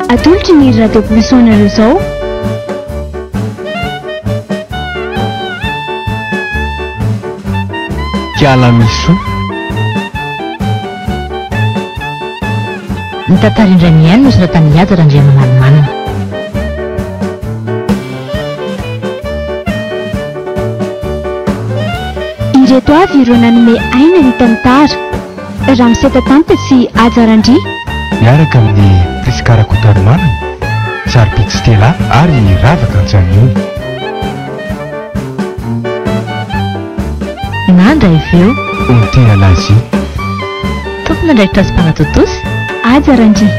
atolotry ny radio plosoanareo izao. Kiala miso ny tantara indray miaino no soratan'ny Adara Andriamamanomanana. Ireto avy ireo nanome aina ny tantara Ramoseta Tanta sy Ajarandry miaraka amin'ny Priskara Kotarimana, Saripity Stella ary Ravaka Anjanio. Nandra iveo Ontea Lazy tompona ndraikitra azy mpanatotosy Ajarandry.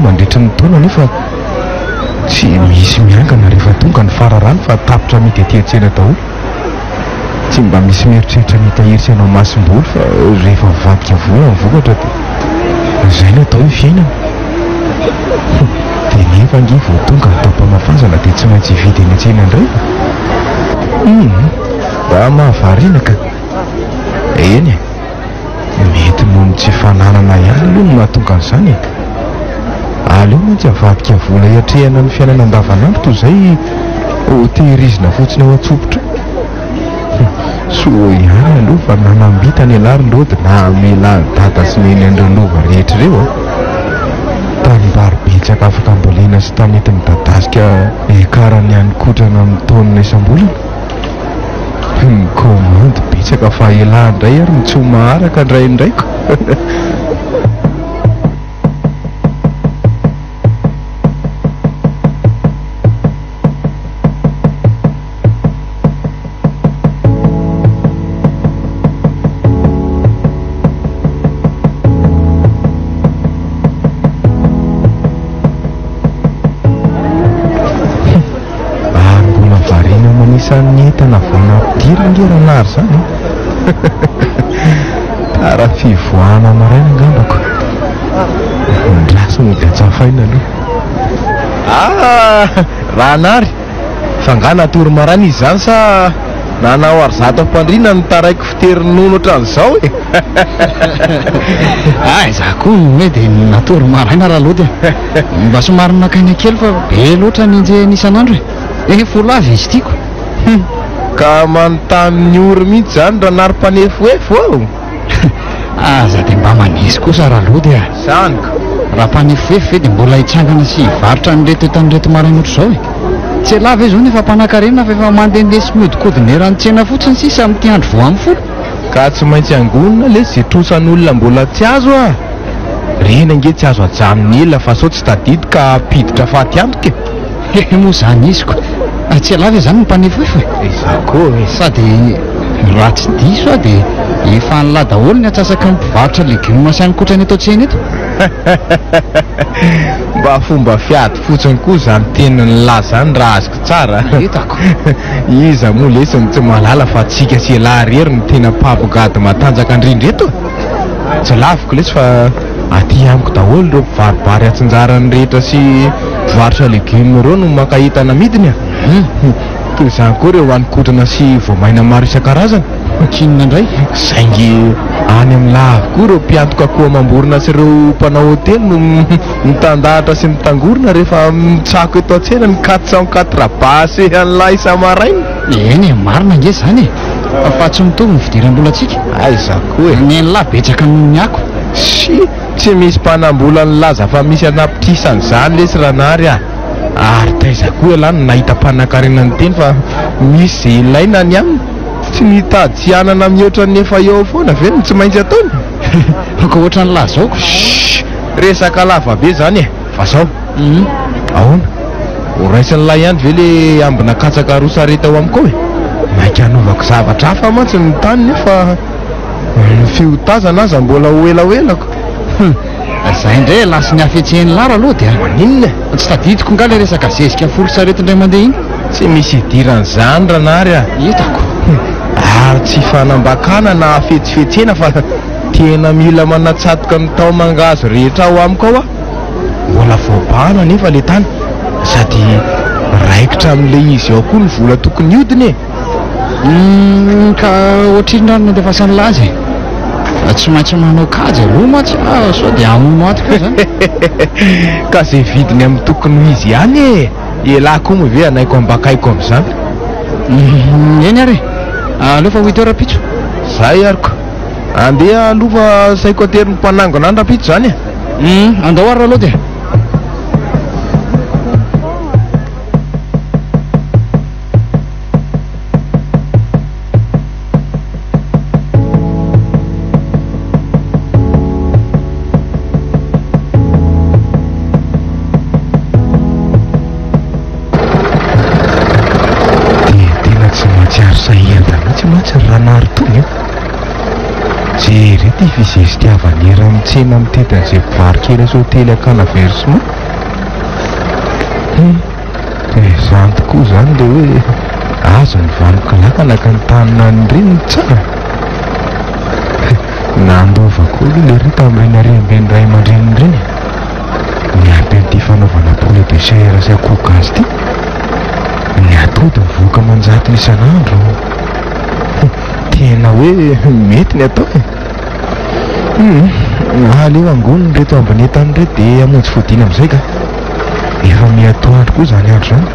Mandritra ny taona nefa tsy misy miangana rehefa tonga ny fararano fa tapitra mitetetsena daholo. Tsy mba misy mieritreritra mitahiry anao masom-boly fa rehefa vadika vola ny vokatra dia izay no atao hoe fiainana. Dia nefa ange vao tonga ny taom-pamafazana dia tsy maintsy hividy eny an-tsena indray. Mba mahavariana ka eny mety noho ny tsy fananana ihany aloha no mahatonga an'izany. Aleo mantsy avadika vola hiatrehana ny fiainana andavanandro toy izay ho tehirizina fotsiny ao an-tsopitra. Soa ihany aloha fa nanambita ny alarin-drody na mela ny dada sy neny andrelova rehetra ireo tanimbary betsaka afaka ambolena sy tanety midadasika ekarany hanykotrana amin'ny taonina isam-bolana. Ny komandy betsaka fa ela indray ary ny tsy ho maharaka indraindraiko. Ny entana vona ampidirana ngeranary zany tara fivoahana maraina angambako ndrasa mody atsafaina aloha. Rahanary fangana tory marana izy zany sa nanao ary zato ampandrina ny taraiko fiteriny nono ohatran'izao e. Za koa hoe dia natory maraina raha loha dia mba somary nakaina kely fa be loatra ninjeny isan'andro e folo avy izy tiako. Ka manontany ory mihitsy zany raha nary-panefoefo ao. Za dia mba manisy kosa raha loha dia saniko raha mpanefoefo dia mbola hitsangana sy hivarotra nyreto etan'reto maraina ohatr'izao e. Tsy lava izao nefa mpanankarena fa efa mandehandeha sy mihodinkodina eran-tsena fotsiny sisa amin'ity andro voa amin'ny folo. Ka tsy maintsy angonina le izay trosan'olona mbola tsy azo a. Rena nge tsy azo ajanony ela fa sao tsy tadidy ka apiditra faty antoka e. Moa zany isiko tsy lava izany ny mpanefoefo e. Izako sady raha tsy diso dia efa nylà daholo ny atsasaka ny mpivarotra legioma sy ankotrany eto an-tsena eto. Mba fomba fiady fotsiny koa zany tena nyla zany raha azoko tsara. Hitako iza moa lesiny tsy malala fa tsika sy elarery ny tena pabogady matanjaka andrindra eto. Tsy laviko lesy fa aty amiko daholo ireo mpivaribary atsinjarany rehetra sy mpivarotra legioma ireo no mankahitana midiny a. Toy izany koa ireo hanikotrana sy voamaina maro isan-karazany. Kinona indray saingy any amin'ny lavoko ireo mpiantoka koa mamborona sy ireo mpanao hotely no mitandahatra sy mitangorona rehefa mitsako eto an-tsena ny 404 basy an'lahy isa-maraina. Eny marina nge zany e fa tsy mitovy ny fidiram-bola antsika. Izako e ny lahy betsaka noho ny ako sy tsy misy mpanam-bola ny laza fa misy anapitrisany zany lesy ranary a. Ary taizako ela ny nahita mpanankarena ny teny fa misy izay ilaina ny aminy tsy nitady tsy anana mihoatra ny efa eo foana ve no tsy maintsy ataony. Ka ohatra ny lahy zao resaka lava be zany e fa zao ahoana horaisin'ny lahy ihany ve le ambina katsaka roa sareta ao amiko e. Mainka hanaovako zavatra hafa mantsy ny tany nefa ny fiotazana aza mbola hoelahoelako. Zay indray lasy ny afetsehany lara aloha dia maninona tsy tadidiko nga le resaka zezika folo sarety indray mandeha iny. tsy misy idiran'izany ranary a hitako ary tsy fanambakana na fetsifetsena fa tena mila manatsatoka ny tao mangazo rehetra ao amiko ao a mbola voabahana nefa le tany sady raikitra amin'ilay izy ao koa ny vola tokony hodiny e ka ohatrindrano dia fasany lazy tsy maintsy manao kajy aloha matsy sao dia amono atika zany ka zay vidiny amin'ny tokony ho izy ihany e elahy koa moa ve anaiko ambakaiko amin'izany eny ary aleo fa 8 heures pitso zay ariko andeha aloha fa saiko ateriny mpanangona andra pitso zany e andao ary aloha dia fizesitiavanera mitsena mitetin'izay varikely azy hotely akana versement dia zany tokoa zany le hoe azo ny vanokalakana ka ny tanina ny reny tsara nandovako aloha le ry tamin'ireny aremben'ny ray aman-dreniny reny miampy an'ity fanaovana poulet de chair sy akoho gasy ity ny atody mivoaka manjatony isan'andro tena hoe mety ny atao aleo angoniny reto ambanetany reto dia amonjy fodina amin'izay ka efa miatoandro koa zany andro zany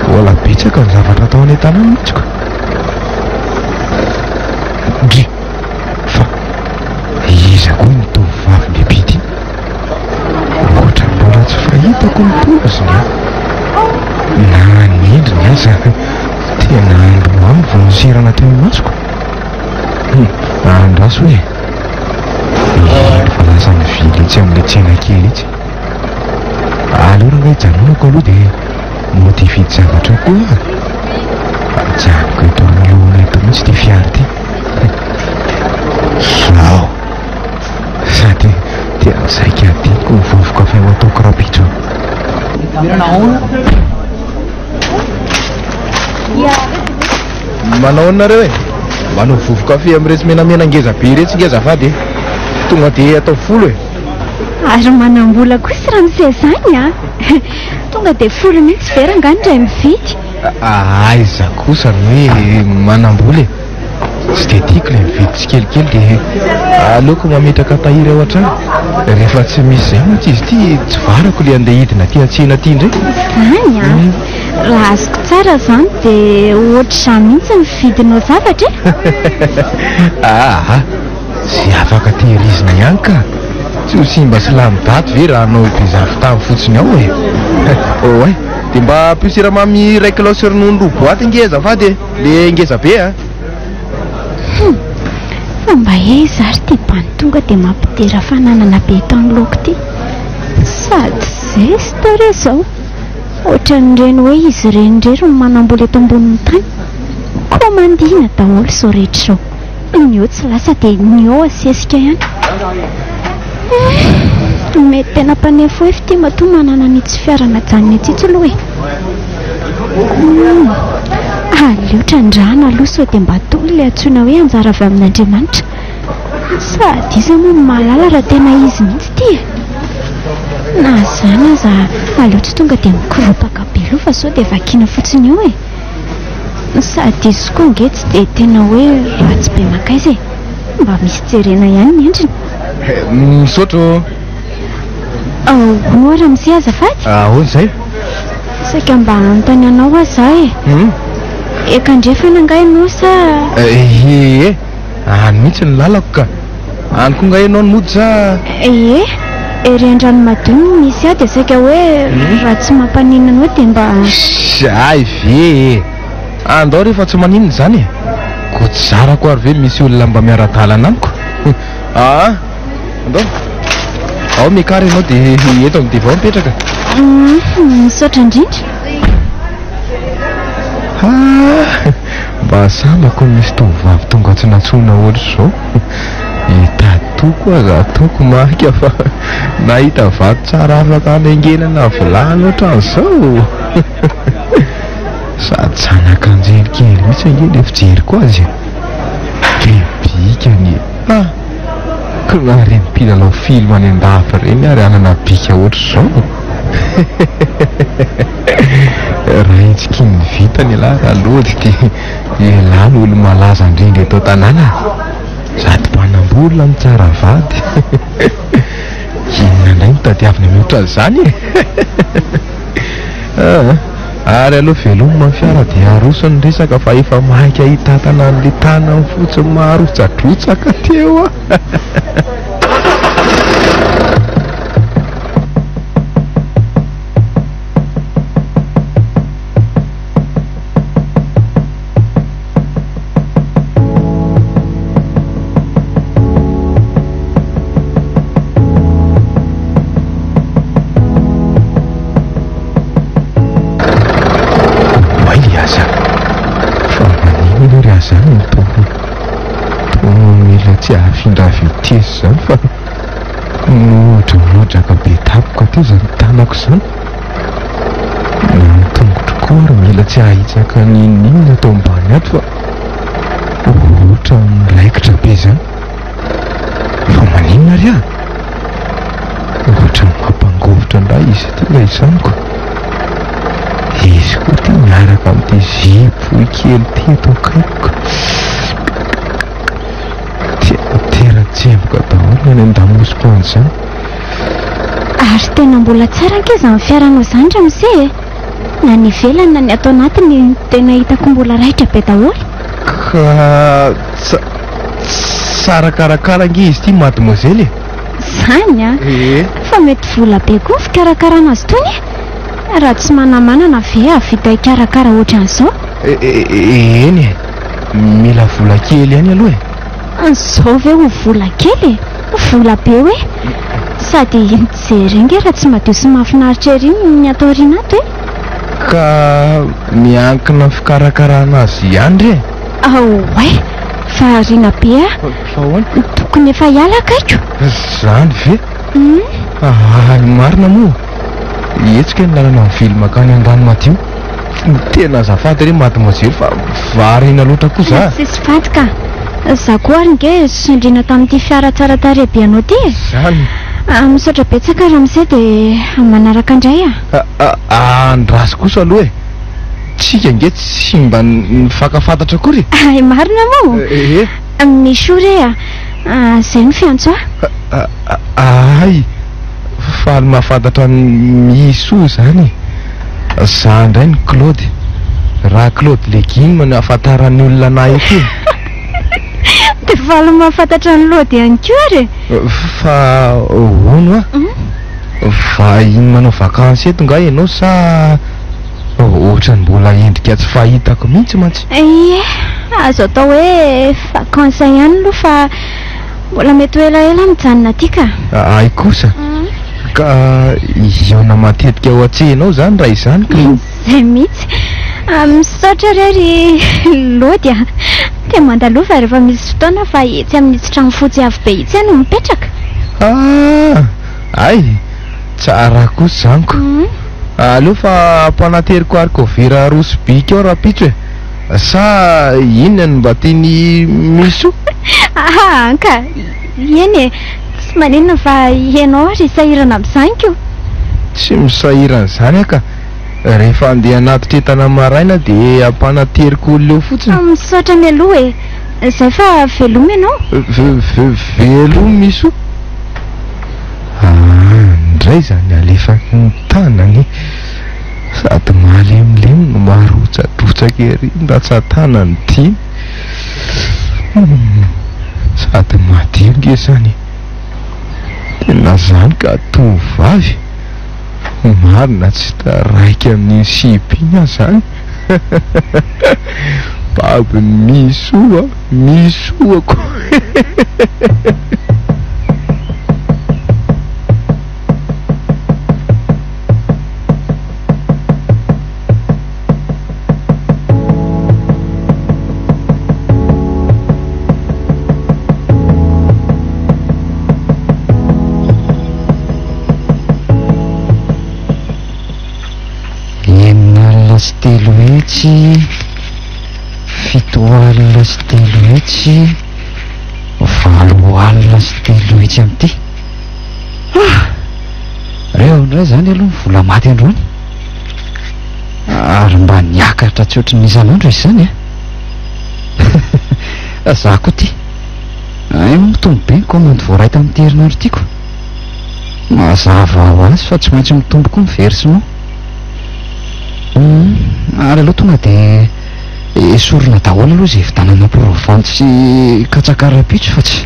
vola betsaka ny zavatra atao anetana mihitsiko ndry fa iza koa ny tovovavy lehibe ity ohatra mbola tsy fahitako ny poziny na ny endriny aza tena andro any vonserana teo imasoko andro aso hoe fa lasa mivily itsy amin'le tsena kely itsy aleo raha ijanonako aloha dia mody hividy zavatra koa janiko eto amin'ny olona eto mihitsy ty fiary ty zao sady tena saika adiko mivovoka fa eo ataoko rapitso manao anareo e manao vovo-kafe amin'iretsy menamena ngeza be iretsy ngezafady tonga dia atao folo e ary manam-bola kosa raha misy zany a tonga dia folo mihitsy verangany ndray mividy aiza kosa ny hoe manam-bola e tsy dia tiako ilay mividy tsikelikely dia aleoko mametraka tahiry ao an-trano rehefa tsy misy zay moa tsy izy ity tsy varako le andeha hidina ty antsena ty ndray zany a raha azoko tsara zany dia ohatr'izany mihitsy ny vidinao zavatra aha sy afaka tehirizina ihany ka tsy ho simba sy lamidaty ve raha anao bezavitamy fotsiny ao e oe dia mba ampiosiramamy ray kilao sy ronono roa boaty ngeza fa dia le ngeza be a fa mba zary ty bany tonga dia mampidera fananana be tany loko ty sady zay sy tore zao ohatran'ireny hoe izy renindrery no manam-bola eto ambonin'ny tany koa mandina daholo sao rehetra zao ny eo tsy lasa dia ny eo asesika ihany mety tena mpanefo efy ty matoa manana nitsy fiarana janony atsitsy aloha e aleotrandrana aloha sao dia mba tolo le antsoina hoe anjara avy amin'Andriamanitra sady izy moa mahalala raha tena izy mihitsy ty e na zany aza aleotra tonga dia mikoropaka be loha fa sao dia vakiana fotsiny eo e sady izy koa ngetsy dia tena hoe ratsy be makaiza e mba misy jerena ihany ny endriny misaotro onoara misy azafady ahoana zay saika mba anontany anao aza za e ekandrefana nga ianao sa e any mihitsy ny lalako ka any koa nga ianao ny mody sa ery andrano madiny misy a dia saika hoe raha tsy mampanina anao dia mba ay ve andao rehefa tsy maninona zany e ko tsy zarako ary ve misy olona mba miara-dalana amiko andao ao mikary ianao dia eto amin'ny devao mipetraka misaotra indrindra mba sambako misy tovovavy tonga tsy natsona ohatry zao itadoko aza ataoko marika fa nahita vato tsara afaka hanengenana vilany ohatran'izao sady zanakanjely kely mihitsy angely fijery koa azy bebika ny na reny mpilalao film any an-dafy reny ary anana bika ohatr' izao raha itsika ny vitany lahy raha lody dia elany olo malaza indrindra eto tanàna sady mpanam-bola ny tsara vady inona indray mitadiavina mihoatra zany ary aloha velomina ny fiara dia arosony resaka fa efa mainka hitatana an'le tanany fotsiny maharotsadrotsaka teo zany mila tsy ahafindravities zany fa modramodraka be tapoka teo zany tanako zany tongotra koa ary mila tsy ahitsaka ninona atao ambany ato fa ohatra miraikitra be zany fa maninona ry ohatra mampangovotra ndray izy tena izaniko izy koa ty miaraka amin'ity zipo kely teto akaiko tera-tsemboka daholo any an-damosiko an'izany ary tena mbola tsara ankeza ny fiaranao zany ramose na ny velany na ny atao anatiny tena hitako mbola raitra be daholo ka tsara karakara nge izy ity mademoiselle zany fa mety vola be koa fikarakarana azy tony raha tsy manamanana ve avita hikarakara ohatran'izao eny mila vola kely ihany aloha zao ve ho vola kely vola be hoe sady mijery nge raha tsy madio sy mahafinaritra ery ny atao riana ato ka miankina fikarakarana azy ihany re oe fa riana be fa hoany tokony efa hiala akaiko zany ve marina moa etsika ny lalana ny film akany an-dany madio tena azafady re mademoiselle fa varina loatra koa za sisy fatyka za koa ary nge sindrina tamin'ity fiara tsara tarehibe anao ty zany misaotra betsaka raha mise dia manaraka indray andrasy kosa aloha tsika nge tsy mba nifakafantatra kory ay marina moa misy o re zay no fiantso ay faly mahafantatra misy o zany za indray ny Claude raha Claude Legume ny ahafantaran'ny olona anay ety dia faly mahafantatra ny lody ihany koa re fa ono fa iny manao vakansy eto nga ianao sa ohatrany mbola endrika tsy fahitako mihitsy mantsy ie azo atao hoe vakansa ihany aloha fa mbola mety ho elaela mijanona aty ka ay kosa ka iona matetika ao antsehanao zany raha izany ka zay mihitsy misaotra rery lody dia mandalova rehefa misy fotoana fa etsy amin'itsy trano fotsy avy be itsy any mipetraka ay tsara kosa zaniko aleo fa ampanateriko arkovera rosibika ao raha pitso sa inona ny mba tiany miso ka eny tsy maninona fa ianao ary sahirana amin'izany ko tsy misahirana zany aka rehefa andeha anatitra entana maraina dia ampanateriko olo leo fotsiny misaotra mialoha zay fa velomy ianao velomy miso indray zany alefaky ny tanany sady mahalemilemy no maharotsadrotsaka ery mba tsy hatanany dimy sady madio nge zany tena zany ka tovavy marina tsy raiky amin'ny sipina zany baby misoako sy 3 hetsy, 7 alina sy 3 hetsy, 8 alina sy 3 hetsy amin'ity. Reo indray zany aloha vola maty androany, ary mba niakatra tsy ohatry ny isan'andro izy zany za koa ty mitombo be ny commande voaray tamin'ity herinandro tiako. Mazava ho azy fa tsy maintsy mitombo koa miversinao. Ary aloha tonga dia esorina daholo aloha izay vidanana provanty sy katsakarapitso fa tsy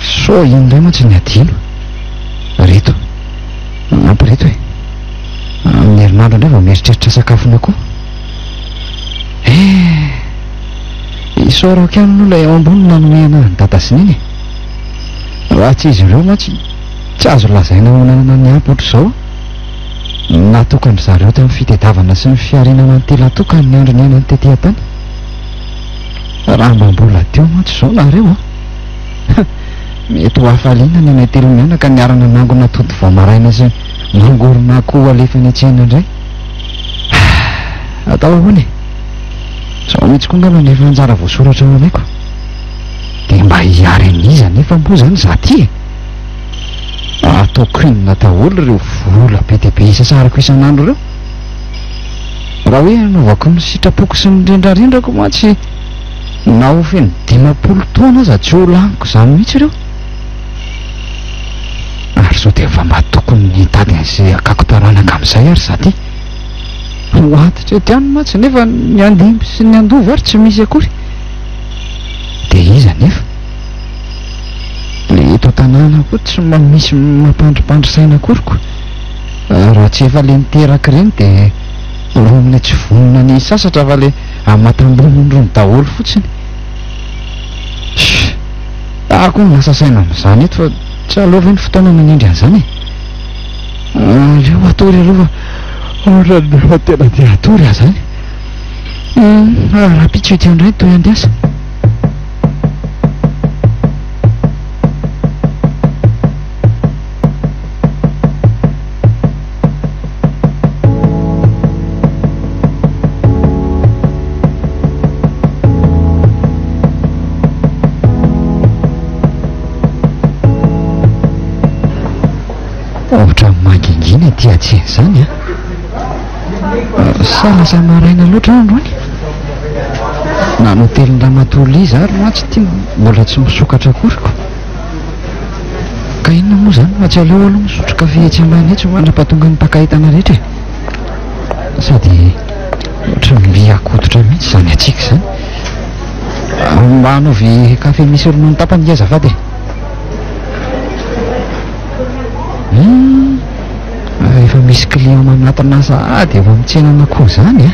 so indray mantsy ny adino reto ampy reto amin'ny herinandro indray vao mieritreritra sakafona koa. Isaorako ihany aloha ilay eo ambony nanomehana ny dada sy niny, raha tsy izy ireo mantsy tsy azo lazaina manana ny ampy ohatr'izao. Natokany zareo tamin'ny fitediavana sy ny fiarinana ny tela tokany ny andro ny ainany tetỳ tany. Raha mba mbola teo mantsy izao nareo mety ho hafaliana ny anay telo mianaka niarana nangona toto vao maraina sy mangorona akoho alefa ny atsena indray. Atao ahoana zao mihitsy koa ngamba nefa anjara voasoratra ao anaiko dia mba hiary aniza nefa moa zany za ty ataoko inona daholo ireo vola be dia be isasarako isan'andro ireo. Raha hoe anaovako ny sitrapoko sy ny rendrarendrako mantsy na ho feny 50 taona aza tsy ho laniko zany mihitsy ireo. Ary sao dia efa mba tokony nitady an'izay akakotaranaka amin'izay ary za ty hoatitra ety any mantsy nefa ny andimby sy ny andovy ary tsy misy akory. Dia iza nefa le eto an-tanàna koa tsy misy mampandripandry saina akoriko. Raha tsy efa le niteraka ireny dia romina tsy vonona ny sasatra fa le amatam-bononrony daholo fotsiny. Ako ny lasa saina amin'izany eto fa tsy aloha ve ny fotoana manindry an'izany reo atory aloha fa tena dia atory aho zany. Raha pitso ety andray toy andeasa. Ohatra mangingina ety atseny zany salasa maraina loatra androany na noteliny ramatoly izy ary mantsy ty mbola tsy misokatra akoriko. Ka inona moa zany fa tsy aleo aloha misotro kafe etsy ambany etsy mandrapahatonga ny mpakahitana rehetra sady ohatra mby akototra mihitsy zany atsika zany. Mba hanaovy kafe misy ronono tapany azafady efa misy client manatona sahady eo amin'ny tsenana akoho zany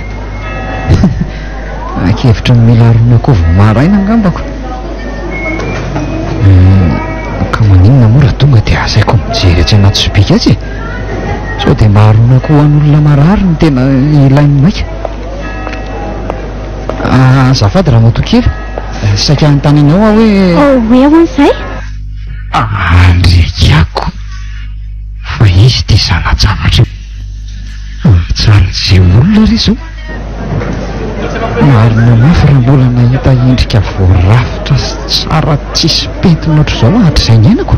akevitra mila ronono akoho vao maraina angambako. Ka maninona moa raha tonga dia asaiko mijery atsy anaty sobika atsy sao dia mba harono akoho an'olona marary ny tena ilainy maika. Azafady raha matokely saika anytany anao aho hoe ahoan'izay andrekako fa izy dia zanajavatra tsara izay olona ry zao. Marina mafy raha mbola nahita endrika voarafitra sy tsara tsisy pentina ohatr'izao hatr'izay ny ainako.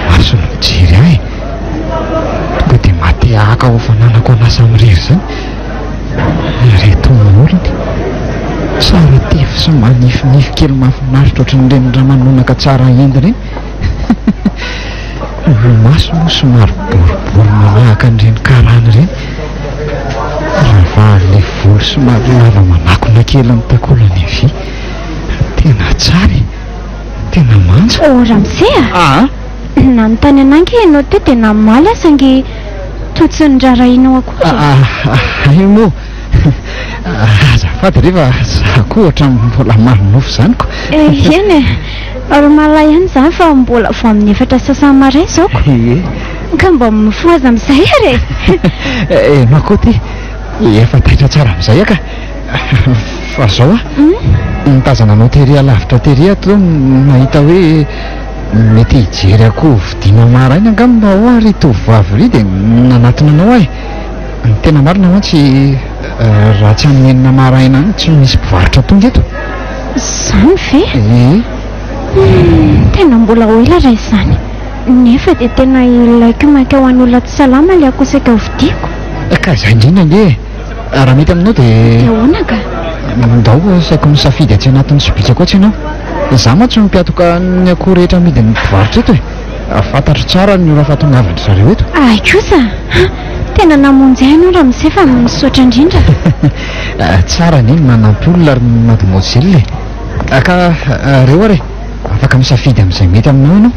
Maso no mijery ahy tonga dia maty ahaka ho fananako anasa amin'irery zany. Reto olony tsara tefy sy manifinify kely mahafinaritra ohatran'ireny raha manonaka tsara endy ireny. Maso moa somary boribory manahaka an'ireny karana ireny. Raha le volo somary lava manakona kely amin'ny takolany avy tena tsara tena manja. Ramsea na ny tany ananky ianao te dia namaly asangy totsiny rarahinao akory. Io moa azafady rehefa za koa ohatra mbola malinofo zany ko. Eny ary malay ihany zany fa mbola vo amin'ny efatra sasany maraina zao ko ka mba mifoaza amin'izay ary nako ty efa taitra tsara amin'izay aka fa zao nitazana anao tery alavitra tery ato nahita hoe mety hijery akoho vidiana maraina angamba ho ary tovavy ry dia nanatona anao ahy. Ny tena marina mantsy raha tsy amin'ny enina maraina any tsy misy mpivarotra tonga eto. Izany ve? Tena mbola ho ela raha izany, nefa dia tena ilaiko maika ho an'ny olona tsy salama ilay akoho saika vidiako. Ka izay indrindra nge raha mety aminao dia Ahoana ka? ndao saiko misafidy atsy anatin'ny sobika koatsy ianao. Izaho mantsy mimpiatoka ny akoho rehetra amidin'ny mpivarotra eto e. Fantatro tsara ny ora fahatongavandry zareo eto. Ay kosa, tena namonjy ahy ianao raha misefa misaotra indrindra. Tsara ny manampy olona ary mademoiselle e. Ka reo ary afaka misafidy amin'izay mety aminao ianao.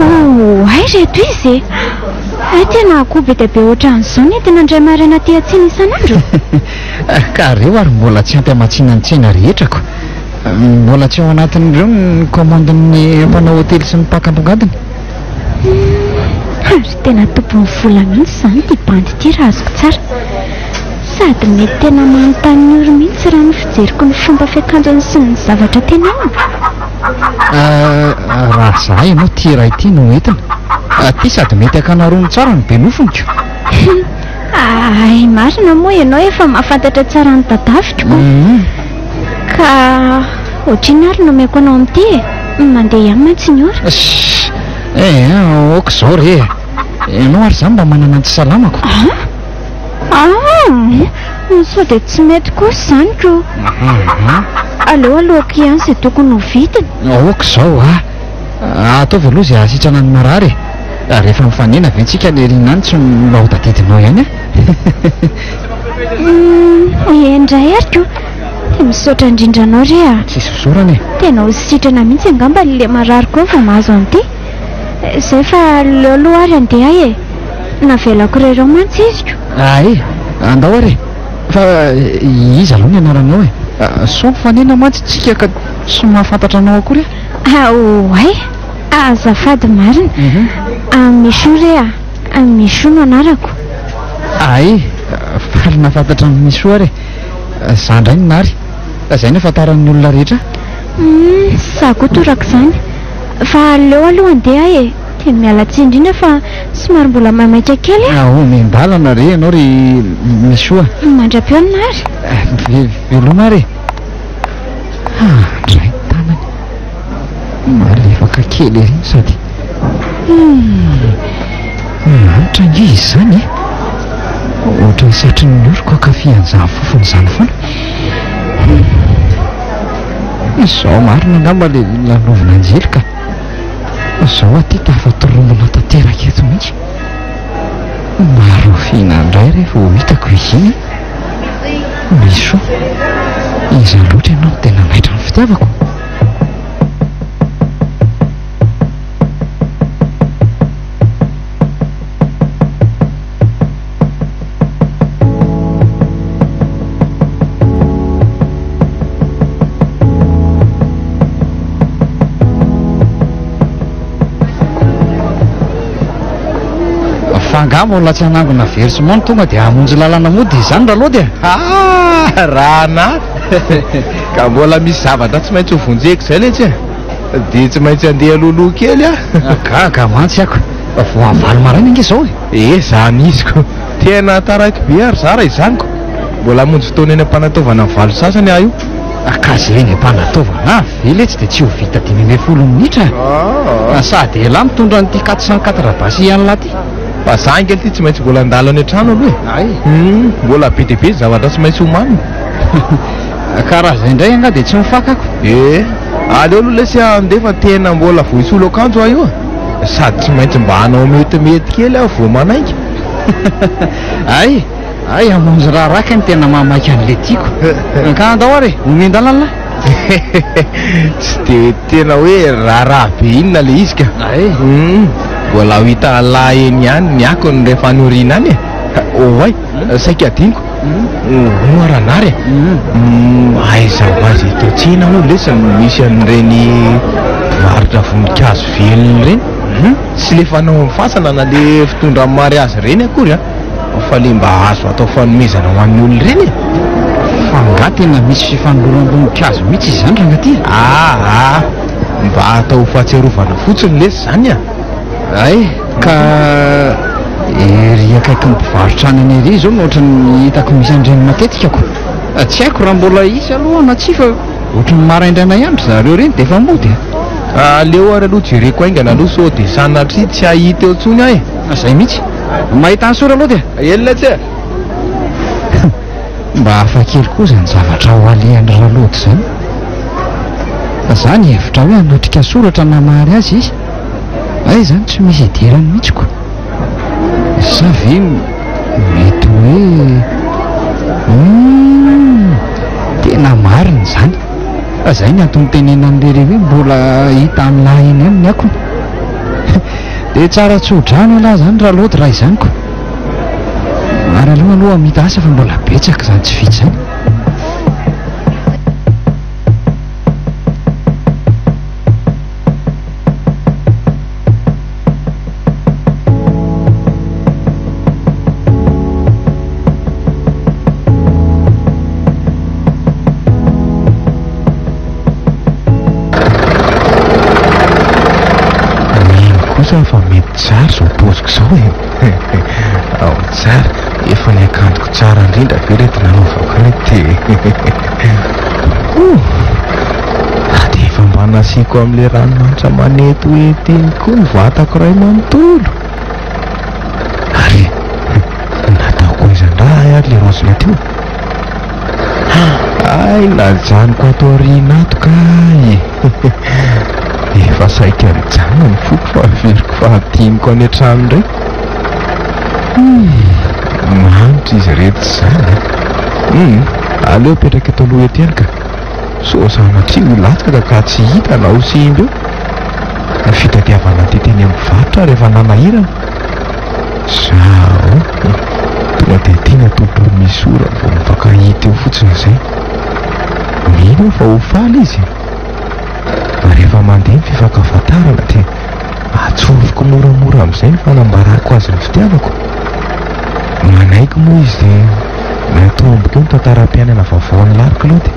Oh, ay reto izy e. Ay tena akoho be dia be ohatran'izao ny tena indray maraina aty atsiny isan'andro. Ka reo ary mbola tsy ampy amatsiana ny tsena rehetrako. Mbola tsy ao anatin'ireo ny komandin'ny mpanao hotely sy ny mpakantongadiny. Ary tena tompony vola mihitsy izany ity bandy ity raha azoko tsara. Sady mety tena manontany ny oro mihitsy raha ny fijeriko ny fomba fiakanjony sy ny zavatra tena aminy. Raha zaho ianao tia raha ity no entina. Ty sady mety akanarony tsara ny be nofoniko. Ay, marina moa ianao efa mahafantatra tsara ny tadavikiko. Ka ohatriny ary no meko anao amin'ity e, mandeha ihany mantsy ny ora. Aoka izao re. Ianao ary izany mba manana ny tsy salamako. Sao dia tsy mety kosa izany ko. Aleo alohako ihany izay tokony ho vitiny. Aoka izao ataovy aloha izay ahasitrana ny marary. Rehefa mifanena ve ntsika le rina any tsy milahotadidinao ihany indray ariko dia misaotra indrindra anao re a. Tsisy fisaorana e. Tena ho sitrana mihitsy angamba le marary koa vao mahazo an'ity. Izay fa leo aloha ary andeha ahy e. Navelako rereo mantsy iziko. Andao ary fa iza aloha ny anaranao e. So mifanena mantsy tsika ka tsy mahafantatra anao akory ay azafady marina. Misho re a. Misho no anarako. Faly nafantatra ny misho ary. Za indray ny nary. Izay ny afantaran'ny olona rehetra. Za koa toraka izany. Fa leo aloha andeha ahy e. Dia mialatsy indrindra fa somary mbola mamaika kely e. Miandalana re ianao ry misho. Mandra-peo ny nary. Veloma ary. Ndray tanany malefaka kely ery sady manitra nge izy izany e. Ohatra ny satry ny oriko akafian'izany fofony izany foana. Izao marina angamba le lalovina anjelika. Izao aty tafatorombona tanteraka eto mihitsy. Maro fina indray rehefa ho hitako izy iny. Misy iza loatra ianao tena naitra ny fitiavako. Fangamo olona tsy hanangona versement tonga dia hamonjy lalana mody izany raha loha dia raha na ka mbola misy zavatra tsy maintsy ho vonjeko izay le tsy dia tsy maintsy andeha loloha kely gaga mantsy ako vao avaly maraina inge izao zany iziko tena taraiky be ary za raha izaniko mbola hamonjy fotoana eny am-panataovana ny valo sasany aho io akazy eny am-panataovana vele tsy dia tsy ho vita 10 minitra sady ela mitondra nyty 480 basy ihany laha ty. Fa za ingely ty tsy maintsy mbola andalo any an-trano aloha mbola be dia be zavatra tsy maintsy homanina. Karaha izay indray anga dia tsy mifakako. Aleo aloha lesy andefa tena mbola vao hisolo akanjo aho io sady tsy maintsy mba hanao metimety kely aho vao manainga. Amonjy raha raka ny tena mamaiky an'le tiako. Ka andao ary omendalana tsy dia tena hoe raha be inona le izy ka. Mbola ho hita lahy eny ihany ny akony rehefa anorina any ay saika adiniko moaranary aiza ho azy eto tsina moa lesa misy an'ireny varotra voninkazo velony reny sy le fanao amin'ny fasana na le fitondra amin'ny mariazy reny akory fa le mba azo atao fanomezana ho an'ny olona reny fa nga tena misy fanoloram-boninkazo mihitsy izany raha ty mba atao fahatsiarovana fotsiny lesy zany a. ay ka ery akaiky ny mpivarotra any any ery zao nohatrany hitako misy andreny matetikako. Tsy haiko raha mbola isy aloha na tsy fa ohatrany maraindrana ihany zareo reny de efa mody. Aleo ary aloha jereko aingana aloha sao de sanatria tsy ahita eo ntsony ahy. Zay mihitsy mahita ny sora aloha de elona tsy mba hafakely koa zany zavatra ho alehan'ny ralody zany. Zany hevitra hoe anatrika soratra namary azy izy. Ay zany tsy misy idirany mihitsy sa ve mety hoe tena mariny zany. Zay ny antony tenenan'lery hoe mbola hita amin'lahy iny any ny akony. De tsara tsodrano aloha zany raha loatra raha izanyko. Ary aloha mita asa fa mbola betsaka zany tsy vitsy zany. Fa mety tsara zao poziko zao e. Ao tsara efa ny akantoko tsara indrindra ve rety nanaovako rety. De efa mba nasiko amin'le ranomanitra manety hoentiny koa ny vatako ray manontolo. Ary nataoko izan-draha ary le rosina teo. Ay najanoko ato aoriana ato kay. Efa saika mijanona ny foko fa averiko fahatiniko any an-trano indray. Manitra izy reto zany. Aleo petraka eto aloha ety any ka. So sanatria ho latsaka ka tsy hita na ho simba eo. Fitadiavana teteny amin'ny varotra rehefa nanahirana. Zao tonga de tiana tompony misy ora vao mifankahita eo fotsiny izay. Mino fa ho faly izy. Rehefa mandeha ny fifankafatarana dia atsofoka moramora amin'izay ny fanambarako azy ny fitiavako. Manaiky moa izy dia natomboka eo ny tantaram-piainana vaovaon'ny lariko loha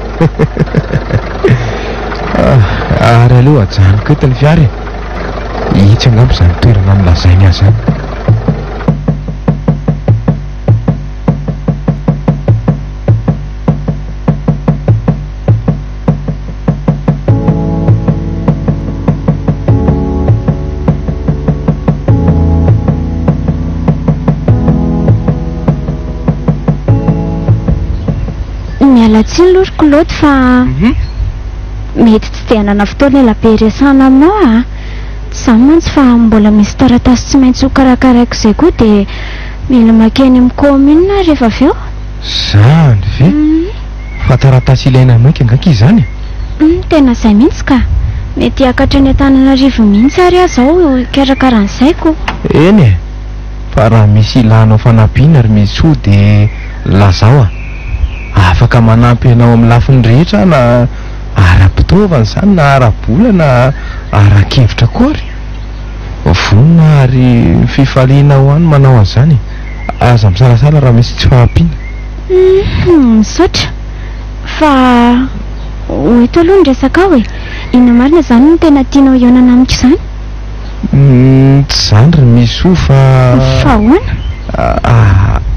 ary aleo ajanoko eto ny fiara hitsy angamba izany toerana nolazainy azy any. Mialatsiny loroko loto fa mety tsy dia hanana fotoana ela be resana aminao a. Zany mantsy fa mbola misy taratasy tsy maintsy ho karakaraiko izay koa dia mila makeny amin'ny commune rehefa avy eo. Zany ve? Fa taratasy ilaina maika angaky izany? Tena izay mihitsy ka. Mety hiakatra ny Antananarivo mihitsy ary aho zao hikarakaran'izayko. Eny e, fa raha misy ilanao fanampiana ary misy ho dia lazao afaka manampy ianao amin'ny lafiny rehetra na ara-pitaovana zany na ara-bola na ara-kevitra koa ary vonona ary fifaliana ho any manao an'izany. Aza misarasara raha misy tsy fahampiana. Misaotra fa hoeto aloha ny resaka hoe ina marina zany no tena tianao ionana amiko izany? Tsy zany ry misy ho fa ahoana?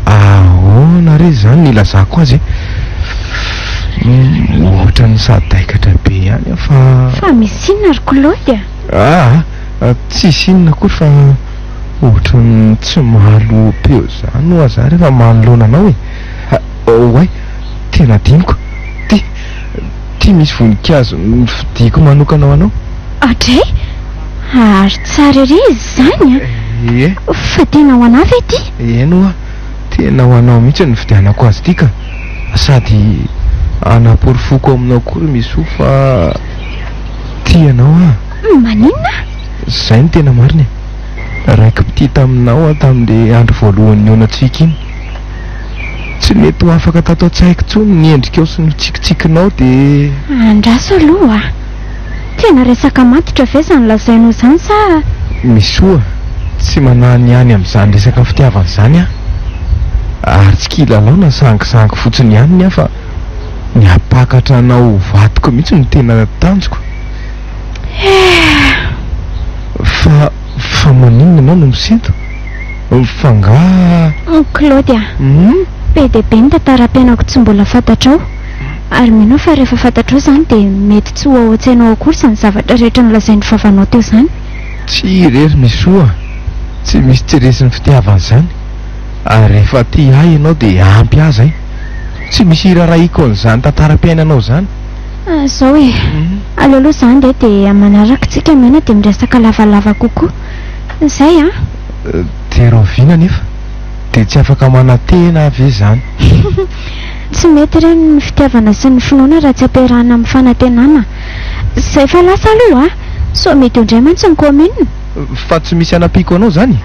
Ahoana re zany ny ilazako azy ohatra ny sadaikatra be ihany fa misy inona ry kolody tsy sinona koa fa ohatra ny tsy mahalo peo zany ho aza rehefa manoloana anao oay tena diniko ty misy voninkazo fidiko manokana anao atray ary tsara ery izy zany fa tena ho anao ve ty? Eno tena ho anao mihitsy ny fidianako azy tika sady anaporofoniko aminao koa ry misy ho fa tianao maninona? Zay ny tena marina raiky piti taminao tamin'le andro voalohan'ny onatsika iny tsy mety ho afaka tato an-tsaiko tsony ny endrika ao sy ny tsikitsikinao dia andraso aloha tena resaka matitra ve zany lazainao zany sa misy hoa tsy manany ihany amin'izany resaka fitiavana izany ary tsy kilalao na sangisangy fotsiny ihany fa ny apakatra anao vatiko mihitsy ny tena tanjoko. fa maninona ianao no misento fanga Claude a be dia be ny tantaram-piainako tsy mbola fantatrao ary minao fa rehefa fantatrao izany dia mety tsy ho ao an-tsainao akory izany zavatra rehetra nolazain'ny vavanao teo izany. tsy rery misoa tsy misy tseresin'ny fitiavana izany ary rehefa tia ahy ianao dia ampy azy tsy misy iraraiko an'izany tantaram-piainanao izany. Zao e aloaloha izany dia manaraka tsika mena dia miresaka lavalava kokoa izay a. Teroviana nefa dia tsy afaka manantena ave izany. Tsy mety ireny ny fitiavana sy ny finoana raha tsy ampiarahana amin'ny fanantenana. Izay fa lasa aloha so mety indray mantsy ny commune. Fa tsy misy anampiko anao izany?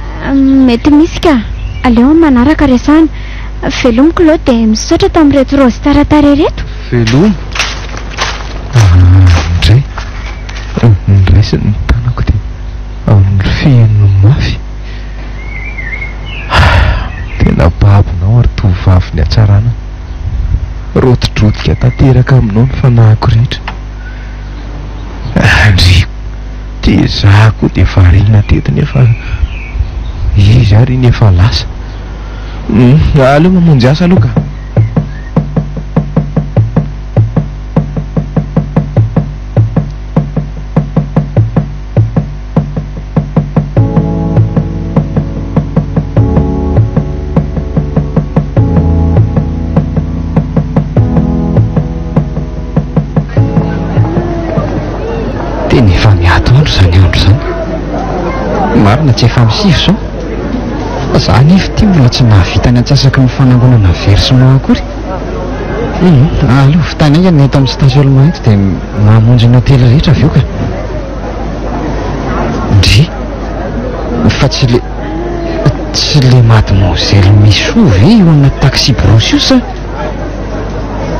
Mety misy ka. Aleo manaraka resahana. Velomo Claude dia misaotra tamin'ireto raozy tsara tarehy reto. Velomo? Indray sy ny tanako dia amin'ny feno mafy. Tena babonao ary tovavy ny hatsarana. Rotodrodika tanteraka aminao ny fanahiko rehetra. Andriko dia zako dia variana teto nefa izy ary nefa lasa. Aleo mamonjy asa aloha ka. Tena efa miatoandro izany andro izany. Marina tsy efa misivy sao. Za nefa ity mbola tsy nahavita ny antsasaky ny fanangonana versinao akory. Aleo vitany aingany ny eto amin'ny station eto dia mamonjy ny hotely rehetra avy eo ka. Ndry fa tsy le mademoiselle Misovy eo anaty taxi brosy io sa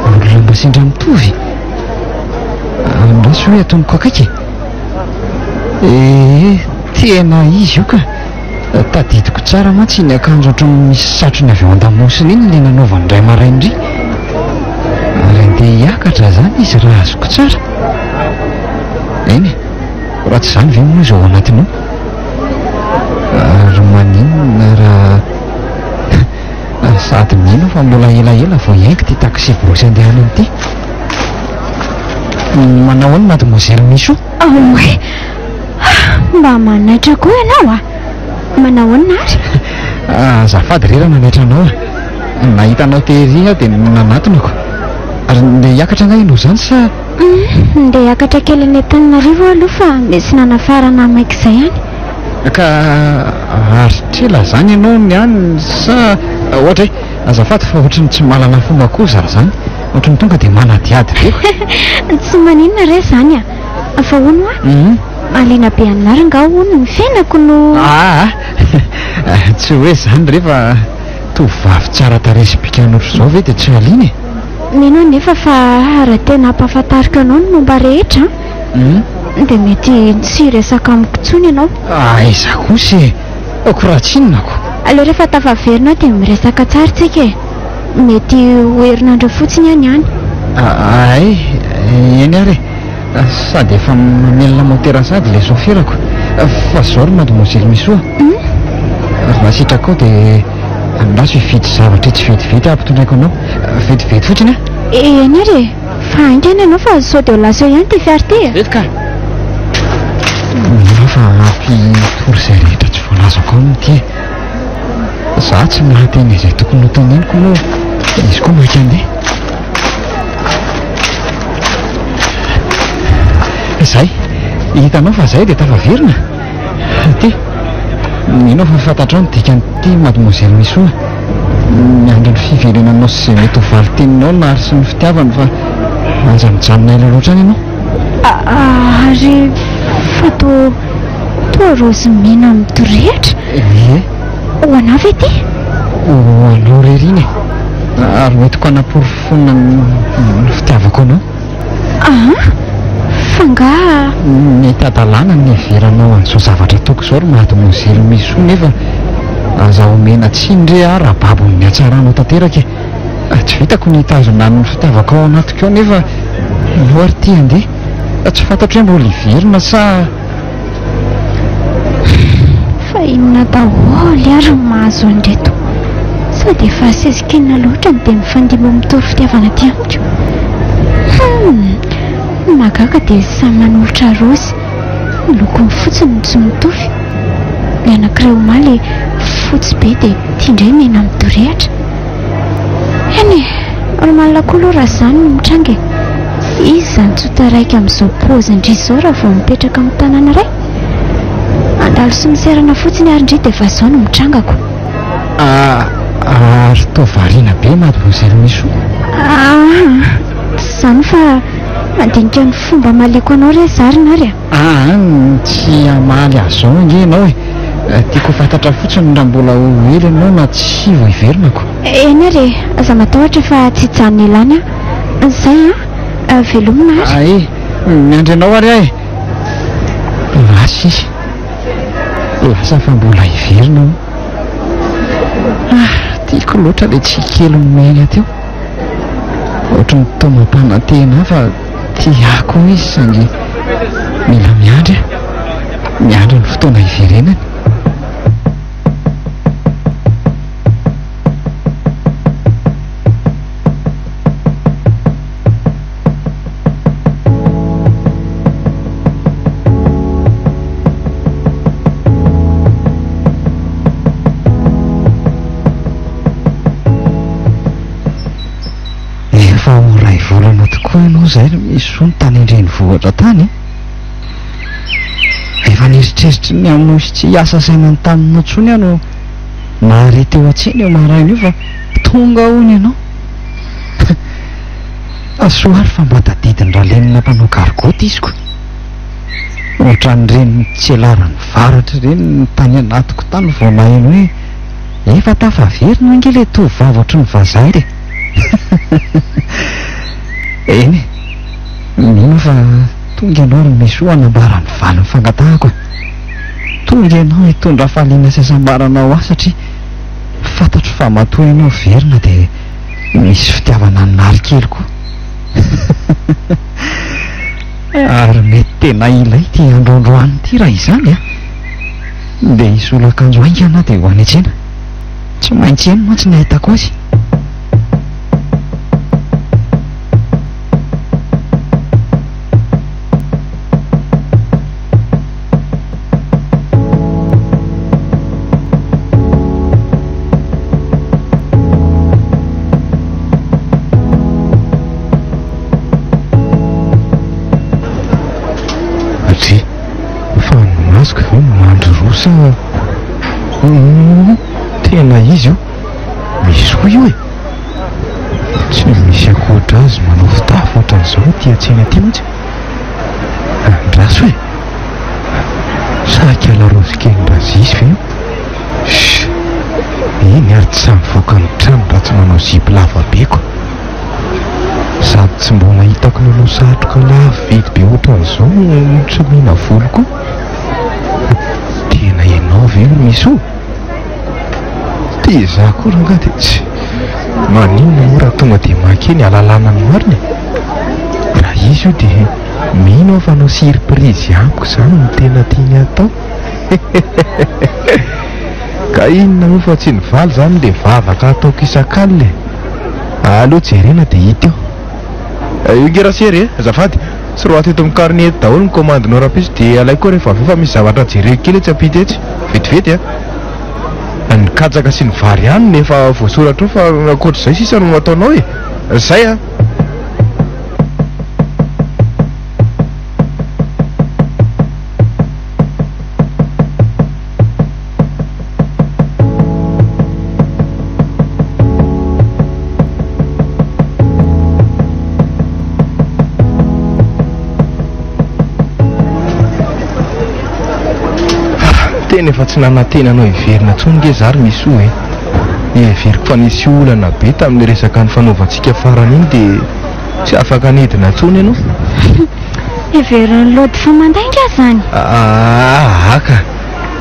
olona mba sendra mitovy. Andraso hoe ataoniko akaiky. Tena izy io ka. Tadidiko tsara mantsy ny akanjo ohatran'ny misy satrony avy ao an-damosiny iny ilay nanaovany indray maraindry. Ary andeha hiakatra izany izy raha azoko tsara. Eny raha tsy izany ve moa izy ao anatinao? Ary maninona raha sady mino fa mbola elaela vao hiaingo ty taxi brosy andehanany ity. Manao ahoana mademoiselle Miso? Oe mba manaitra koa ianao a. Manao ahoana ary? Azafady rera nanaitra anao a. Nahitanao tery aho dia nanatonako. Ary ndeha hiakatra angahy ianao izany sa? Ndeha hiakatra kely any Antananarivo aloha fa misy nanafarana maika izay ihany. Ka aritrela izany ianao niany sa ohatra hoe azafady fa ohatrany tsy mahalala fomba koza izany. Ohatrany tonga dia manadiady be. Tsy maninona re izany a. Fa hono a aliana be anaranga nga hono ny fiainako no. Tsy hoe izany rehefa tovavy tsara tarehy sy pikan'ohatr' izao ve dia tsy aliana e. Mino nefa fa raha tena ampahafantarika anao ny momba rehetra dia mety tsy resaka amiko intsony ianao. Aiza kosa e. Koratsinonako. Aleo rehefa tafaverina dia miresaka tsara tsika e. Mety ho herinandro fotsiny ihany ihany. Ay eny ary sady efa mamelona motera sady ilay soferako. Fa zao ry mademoiselle Miso. Masitraka ao dia andaso hividy zavatra tsy vetivety ampitondraiko anao. Vetivety fotsiny a. Eny ary e. Fa haingana ianao fa sao dia ho lasa eo ihany ty fiara ty e. Vetika. Mino fa ampy tory izay rehetra tsy voalazako aminy ty. Za tsy mahateny izay tokony ho teneniko moa izy koa maika andeha. Izay hitanao fa izay dia tafaverina. Ty mino fa fantatrao ny dikan'ity mademoiselle Miso. Miandry ny fiverenanao sy izay mety ho valiteninao na ary sy ny fitiavany fa aza mijanona ela loatra any ianao. Ary fa toa rozy mena midorehatra. Ho anao ve ty? Ho anao reriny e. Ary mety ko hanaporofonina ny fitiavako anao. Fa nga mety adalàna ny heveranao an'izao zavatra ataoko izao ry mademoiselle Miso nefa aza omena tsindre ary ababon'ny hatsaranao tanteraka e. Tsy vitako ny hitazona ny fitiavako ao anatiko ao nefa aloha ary ty andeha tsy fantatro hoe mbola iverina sa fa inona daholo ary mahazo andreto sady efa sezikena loatra dia mifandimo mitory fitiavana ty amiko magaga dia samy manolotra rozy miloko fotsiny tsy mitovy ny anankiray omaly fotsy be dia tiandray mena midorehatra eny romalina koa aloha raha izany no mitranga izy zany tsota raika amin'izao pozy indrisy izao raha vao mipetraka amin'ny tanàna iray andalo sy miserana fotsiny ary indray dia efa izao no mitrangako ary toa variana be mademoiselle Misoa izany fa mandinika ny fomba maleko anao re zarina ary tsy amaly azao ange ianao tiako fantatra fotsiny raha mbola ely ianao na tsy vo iverinako eny ary aza matahotra fa tsy hijanona ilany izay velomina ary miandry anao ary lasa izy lasa fa mbola iverina tiako loatra le tsy kely miaina teo ohatra ny tomam-panantena fa tiako izy sangy mila miandry ny fotoana iverenany volana tokoa ianao zay misy ny tany indreny vohatra tany efa nieritreritra ny aminao sy tsy hiasa saina ny tanina ntsony iano mahare teo atsena eo maharaina io fa tonga hony ianao asoary fa mba tadidiny raha lenina mpanao gargoty iziko ohatran'ireny tsy alarany varatra ireny ny tany anatiko tany vao maheno hoe efa tafaverina ange le tovavy ohatry ny vazaha de eny mino fa tonga ianao ry Misoa hanambarany valy ny fangatahako tonga ianao hitondra fahaliana sy asambaranao ahy satria fantatro fa matoa ianao verina dia misy fitiavana ny nary kely koa ary mety tena ilay ty androandroany ty raha izany dia isolakanjo aingana dia ho any an-tsena tsy maintsy eny mantsy ny ahitako azy sa tena izy io misy koa io tsy misy akoatra azy manao fitafy ohatran'izao ty atsena ty mantsy andraso saky alarozy kely-brazisy ve io eny ary tsy samivoaka ny trano raha tsy manao zipo lava be ko sady tsy mbola hitako nanao satroka lava vidy be ohatran'izao tsy mihina volo koa tena ianao ve Misoa dia za koa raha dia tsy maninona moa raha tonga dia makeny alalana ny mariny raha izy io dia mino fa nao surprise amiko izany no tena tiany atao ka inona moa fa tsy nivaly izany dia vavaka ataoko isan-kalina aloha jerena dia hita eo io ngerasery azafady sy roa teto amin'ny carnet daholo ny commandinao rapisy dia alay koa rehefa avy fa misy zavatra jereko kely tsy ampity etsy vetivety ny katsaka sy ny vary ihany nefa voasoratra fa akoatr'izay sisa no ataonao zay tena efa tsy nanatenanao iverina tsony nge zary Misoa everiko fa nisy olana be tamin'ny resaka ny fanaovantsika farany iny dia tsy afaka nidina tsony ianao everiny lody fa mandainga zany aka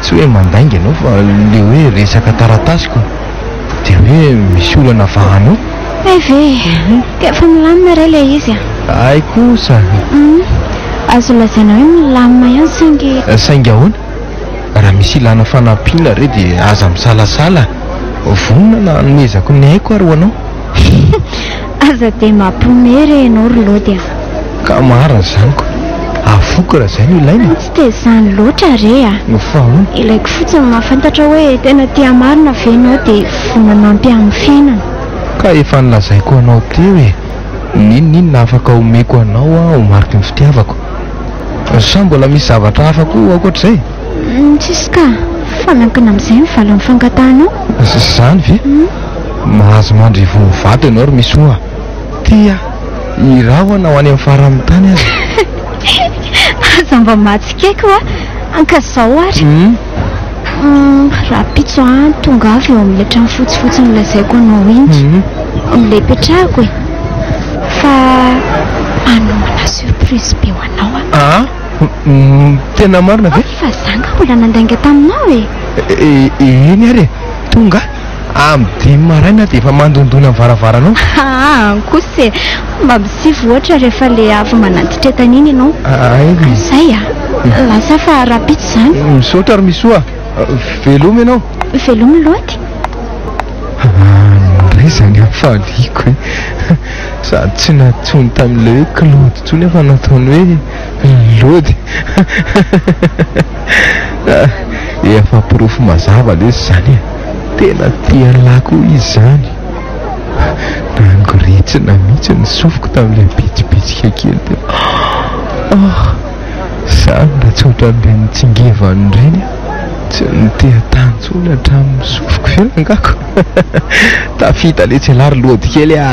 tsy hoe mandainga ianao fa le hoe resaka taratasiko dia hoe misy olana vahana eve dia efa milamina ray le izy ay kosa azo lazaina hoe milamina ihany saingy ahoana raha misy ilana fanampiana re dia aza misalasala vonona na nomezako ny haiko ary ho anao aza dia mampihomery ianao rolaody a ka marina zaniko avoka raha izay no ilaina tsy dia izany loatra re a fa ahoana ilaiko fotsiny mahafantatra hoe tena tia marina ve ianao dia vonanampy amin'ny fiainana ka efa nilazaiko anao teo e ninonina afaka omeko anao a ho mariky ny fitiavako sa mbola misy zavatra hafa koa akoatr'izay tsisy ka fa miankina amin'izay mivala amin'ny fangatanao zany ve mahazo mandry vovato ianao ry misy oa tia iraho ana ho any amin'ny fara amin'ny tany azy aza mba matsikaiky a anka zao ary raha pitso a tonga avy eo amin'ilay trano fotsifotsy nylazaiko anao intsy amin'ilay petrahako e fa anomana surprise be ho anao a tena marina ve fa zanga mbola nandainga taminao e eny ary tonga amin'ny maraina dia efa mandondona amin'ny varavaranao kosa e mba misivy ohatra rehefa le avy manantitra etan'iny ianao zay a lasa fa rapitsy zany misaotra ary misy oa velomy ianao velomy loady ray zany afaliako e sady tsy natsony tamin'ilay hoe kilody tsony efa nataony hoe lody efa pirofo mazava le izy zany e tena tia lako izy zany nangoretsina mihitsy ny sofiko tamin'ilay bitsibitsika kely teo zany mba tsy ohatran'ilay nitsingevany reny tsy nitea tantsony hatramin'ny sofiko fianangako tafita le tsy alary lody kely a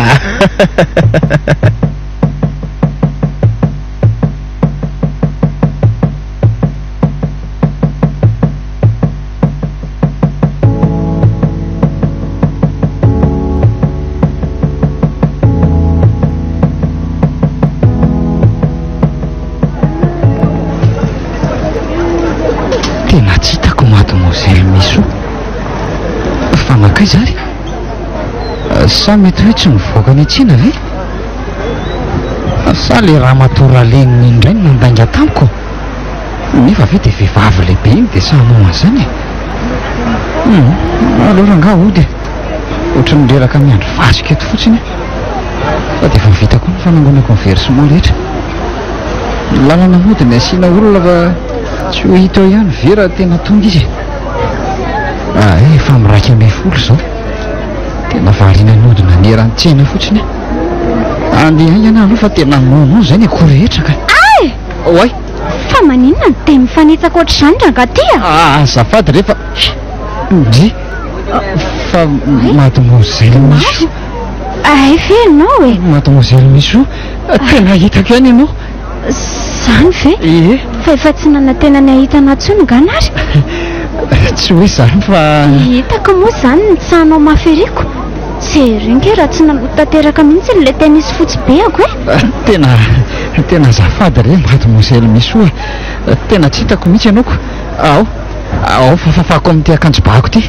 tena tsy hitako mademoiselle miso fa nakay zary sa mety hoe tsy mivoaka ny atsina ve sa le raha matoraleniny indray no nandainga tamiko nefa ve dia vehivavy lehibe iny dia sahanao an'izany e aloha ranga ody ohatra nireraka miandro vasika eto fotsiny fa dia efa vita koa ny fanangonako ny versement rehetra lalana mody ny asiana olona fa tsy ho hita eo ihany ve raha tena tonga izy efa miraika ame folo zao tena variana nodina neran-tsena fotsiny andeha aingana aloha fa tena nono zay ny akory rehetra ka oay fa maninona ny te mifanitsaka ohatr'izany ranga tya azafady rehefa ndry fa mademoiselle miso ve ianao e mademoiselle miso tena hitako ihany ianao zany ve fa efa tsy nanantena ny ahitana tsony ganary tsy hoe zany fa hitako moa zany ny tsahanao maferiko jerenke raha tsy nanotateraka mihitsy nylay tenisy fotsy be ako e tena azafady re mademoiselle misoa tena tsy hitako mihitsy ianaoko ao fafafako amin'ity akanjo-bako ty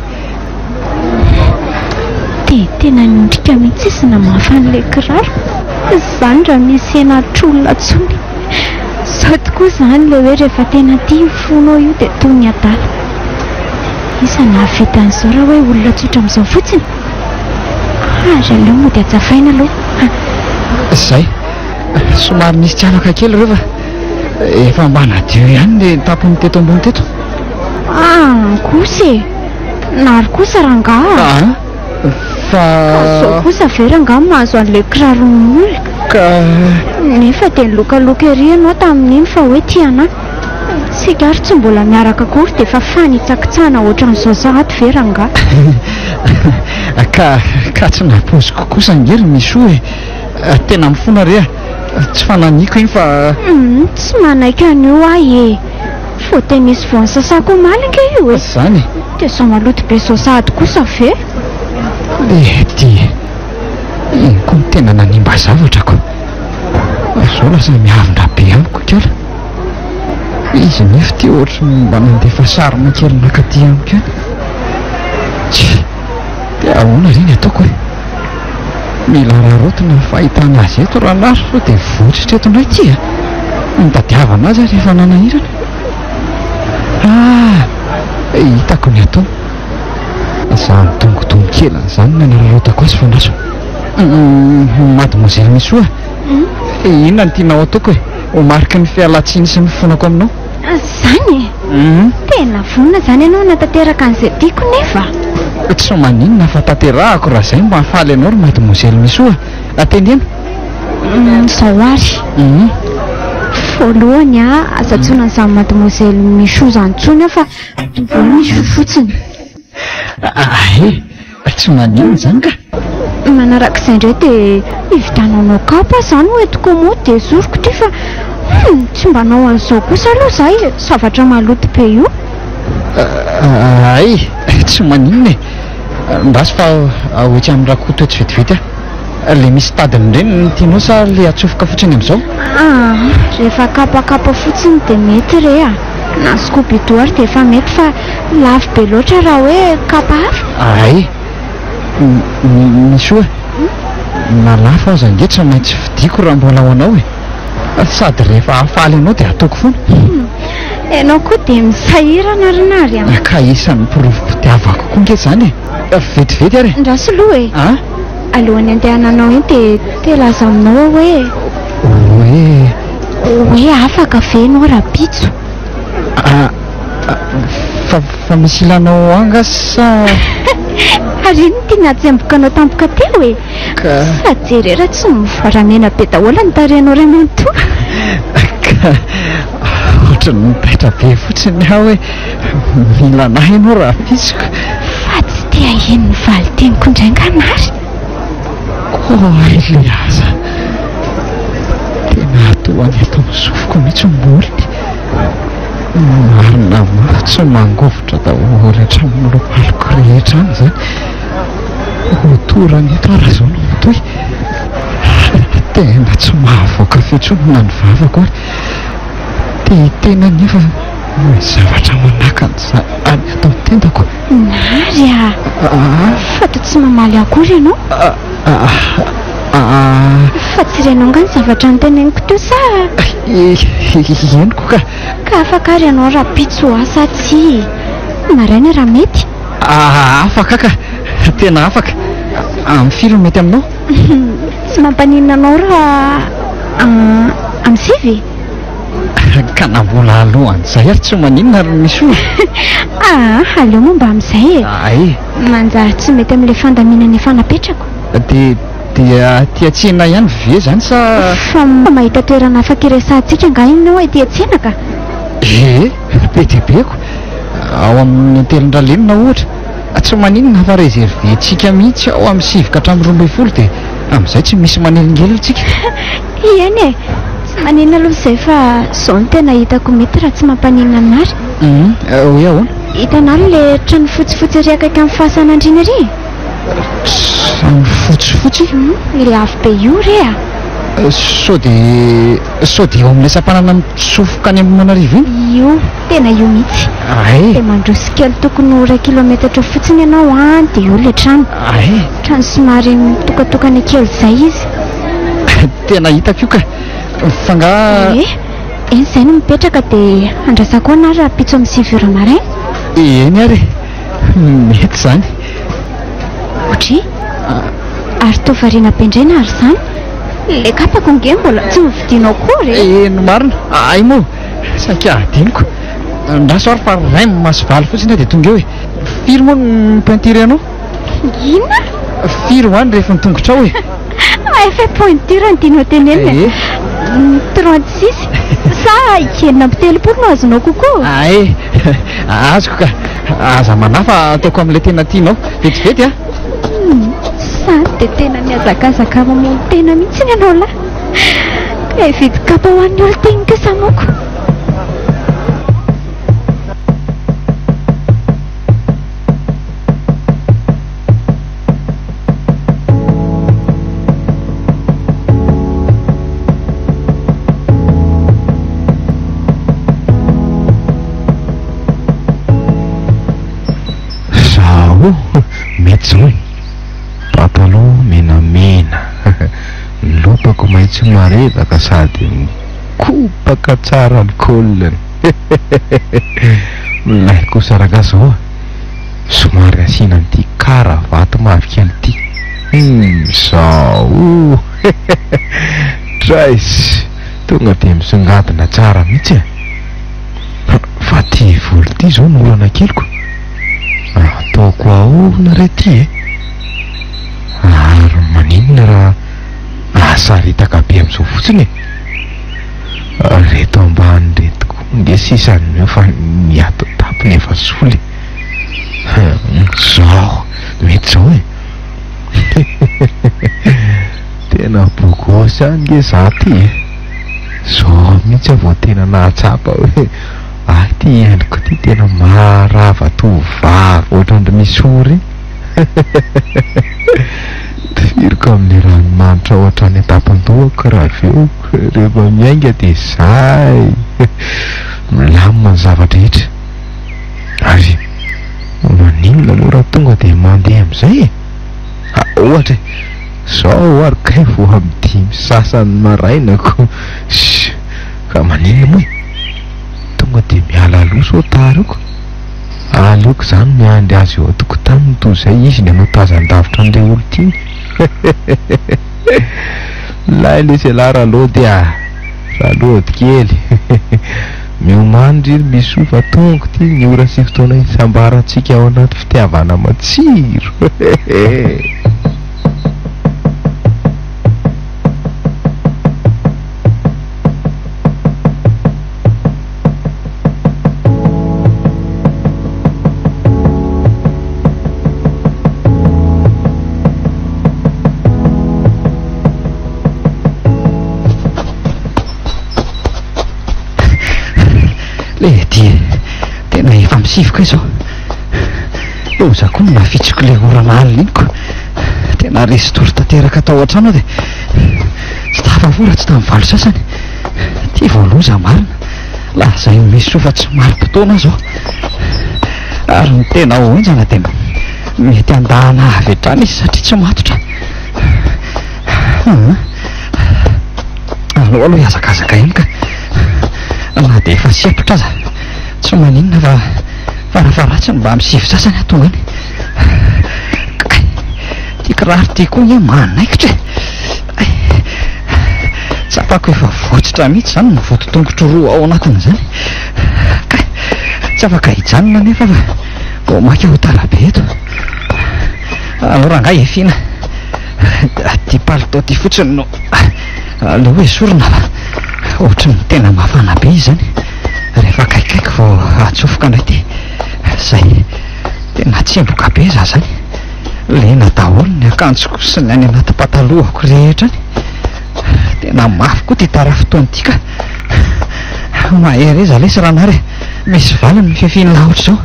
dia tena nindrika mihitsy izy na mahafan'ilay kiraro zany raha misy enatr'olona tsony sao tokoa zany le hoe rehefa tena tia mifonao io dia toy ny adala isa nahavitan'izao raha hoe olona tsotra amin'izao fotsiny aza aleo moa dia ajafaina aloha zay somary nisy tianaka kely rehefa efa mba nadio ihany le tapony teto ambony teto kosa e nary kosa rangaha fa zao kosa ve rangaha mahazo an'ilay kiraron'olona ka nefa dia nilokaloka ery ianao tamin'iny fa hoe tianahy sika ary tsy mbola miaraka akory dia efa fanitsakitsahana ohatran'izao zahato ve rangaha ka tsy napoziko kosa ngery misy o e tena mifona rea tsy fananiko iny fa tsy manaiky an'io ahy e fo te misy voany sasako malinka io e zany dia zao maloto be zao sahady kosa ve ty iny koa tena nanimba zavatra ko zao lasa miavindra be amiko kela izy nefa ty ohatra mba nandefa sarina kely nakaty amiko any tsy dia ahoana reny ataoko hoe mila raharotina fahitana azy eto raha laro sao dia votritra eto indray ty mitadiavana azy rehefa nanahirana. Hitako ny atao zany tongotongo kely zany ny analotako azy fandraso. Mademoiselle Misoa, inona ny tianao ataoko ho mariky ny fialatsiny sy ny fonako aminao? Zany tena vonona zany ianao natateraka an'izay tiako nefa. Tsy maninona fa tanterahako raha zay mba hafaly anao ry Mademoiselle Misoa. Atendena zao ary voalohany azatsona an'izany Mademoiselle Misoa zany tsony aho fa vola misy fotsiny. Tsy maninona zany ka? Manarak'izay indray dia hivitananao kapa zany hoentiko moa dia zoriko ty fa tsy mba nao an'izao kosa aloha zay zavatra maloto be io. Tsy maninona mbasy fa ahoetsy amin'ny raha koto tsy vetivety le misy tadiny ireny ny tianao sa le atsofoka fotsiny amin'izao? Rehefa kapakapa fotsiny dia mety re na scoubidou ary dia efa mety fa lafo be loatra raha hoe kapa hafa. Misoa, na lafo aza nge tsy maintsy vidiko raha mbola ho anao sady rehefa hafaly anao dia ataoko foana. Ianao koa dia misahirana rinary ka isan'ny porovom-pitiavako koa nge zany vetivety ary ndrasy aloha alohan'ny andehananao iny dia telaza aminao hoe afaka ve ianao rapitso. Fa misy ilanao anga sa ary iny tiana atsemboka anao tampoka teo sa jerera tsy mivoaramena be daholo ny tarehanao ray manontolo. Ohatrany mipetra be fotsiny aho hoe mila anahy ianao raha pitsiko. Fa tsy tia heno ny valy teniko indray nganary. Le aza tena atoany atao misofoko mihitsy mboly. Marina mafy tsy mangovotra daholo hatramin'ny roapaloko rehetra any zany. Hotorany eto ara zao no mitoy. Tena tsy mahavoaka fitsonina ny vavako ary tena nefa zavatra manaka an'izany atao tendako. Nary fa to tsy mamaly akory ianao. Fa tsy renao nga ny zavatra noteneniko teo sa eniko ka afaka ary ianao raha pitso asa tsy maraina raha mety. Afaka ka tena afaka. Amin'ny firy mety aminao? Tsy mampaninona anao raha amin'ny sivy. Ka na mbola alohan'izay ary tsy maninona ary Misoa. Aleo moa mba amin'izay manjary tsy mety amin'ilay fandaminana efa napetrako. Dia tiatsena ihany ve zany sa fa mahita toerana afaka iresantsika nga iny hoe tiatsena ka? Be dia beko ao amin'ny telon-dralenina ohatra tsy maninona fa reserventsika mihitsy ao amin'ny 7 ka hatramin'ny 12 dia amin'izay tsy misy manelingelitsika. Eny tsy maninona aloha izay fa zao no tena hitako mety raha tsy mampaninona anary. Hoe ahoana? Hitanao le trano fotsifotsy ary akaiky amin'ny fahasan'Andriana ary. Trano fotsifotsy? Le avo be io re sao dia eo amin'ny lam-panana mitsofoka any amin'ny Manarivo iny? Io tena io mihitsy. Dia mandroso kely tokony 2 kilometatra fotsiny ianao dia io le trano. Trano somary mitokatokana kely izay izy. Tena hitako io ka fa nga eny izay no mipetraka dia andrasako ana raha pitso amin'ny 7 maraina. Eny ary mety zany. Otry ary toa variana be indray na ary zany le kapako nge mbola tsy mividianao kory. Marina moa saika adiniko ndraso ary fa ray masovaly fotsiny dia tonga eo firy moa ny pointure anao? Inona? Firy hoany rehefa nitongotra ao efa pointure ny tianao tenenina 36 sa 7 no azonao kokoa. Azoko ka aza manafa ataoko amin'ilay tena tianao vetivety sady dia tena miazakazaka mamono tena mihitsy ny ianao lahy ka hividy kapa ho an'ny olo-teny kosa moko. Mety zao pataloha menamena lopako maitso marevaka sady kopaka tsara alcool. Milay kosa raga zao somary asiana an'ity karavato mavokely ity. Zao Trace tonga dia misongadina tsara mihitsy. Fa ty volo ty zao no olana keliko. Ataoko ahona re ty ary maninona raha asaritaka be amin'izao fotsiny reto ambany retoko nge sisany meo fa niato tapony efa soly. Zao mety zao tena bogosy any nge za ty zao mihitsy avao tena nahatsapa hoe ty endriko ty tena marava tovavy ohatran'ny misory. Tifiriko amin'ny ranomanitra ohatrany atapon-dohako raha aveo rehefa miainga dia zay milamina ny zavatra rehetra. Ary maninona moa raha tonga dia mandeha amin'izay ohatra zao ary kay vo amin'ny 5 sasany marainako ka maninona moa tonga dia miala aloha so tariko aleoko zany miandry azy eo atokotany toy izay izy ny anao tazan-davitra an'ilay olo tiany. Lay le selara lody raha lody kely miomandry misy fa tongo ty ny ora sy fotoana isambarantsika ao anaty fitiavana matsiro. Tena efa misivoka izao loza koa nafitsiko le orana alina iniko tena restory tanteraka tao an-trano dia tsy tafavola tsy tamin'ny 7 sasany ty voaloza marina lazay misy sofa tsy maro-potoana zao ary ny tena oenjana dia mety andahana avy hatrany izy satria tsy matotra. Aloha iazakazaka iny ka na dia efa siapotra aza tsy maninona fa farafaratsiny mba amin'ny 7 sasany atongany. Ty kiraro ty koa ie manaikitra tsapako efa votsitra mihitsy zany ny vototongotra roa ao anatin'izany tsy afaka hijanona nefa fa vao maky ho talabe eto. Alora angay efina ty palitao ty fotsiny no le hoe sorona fa ohatry ny tena mafana be izy zany rehefa kaikaiky vao atsofoka indray ty zay tena tsemboka be za zany lena daholo ny akanjoko sy ny any anaty patalohako rehetra ny tena mafy koa ty tara fotoany ty ka mahery izy alesy raha nary misy valiny mifefiny laotra zao.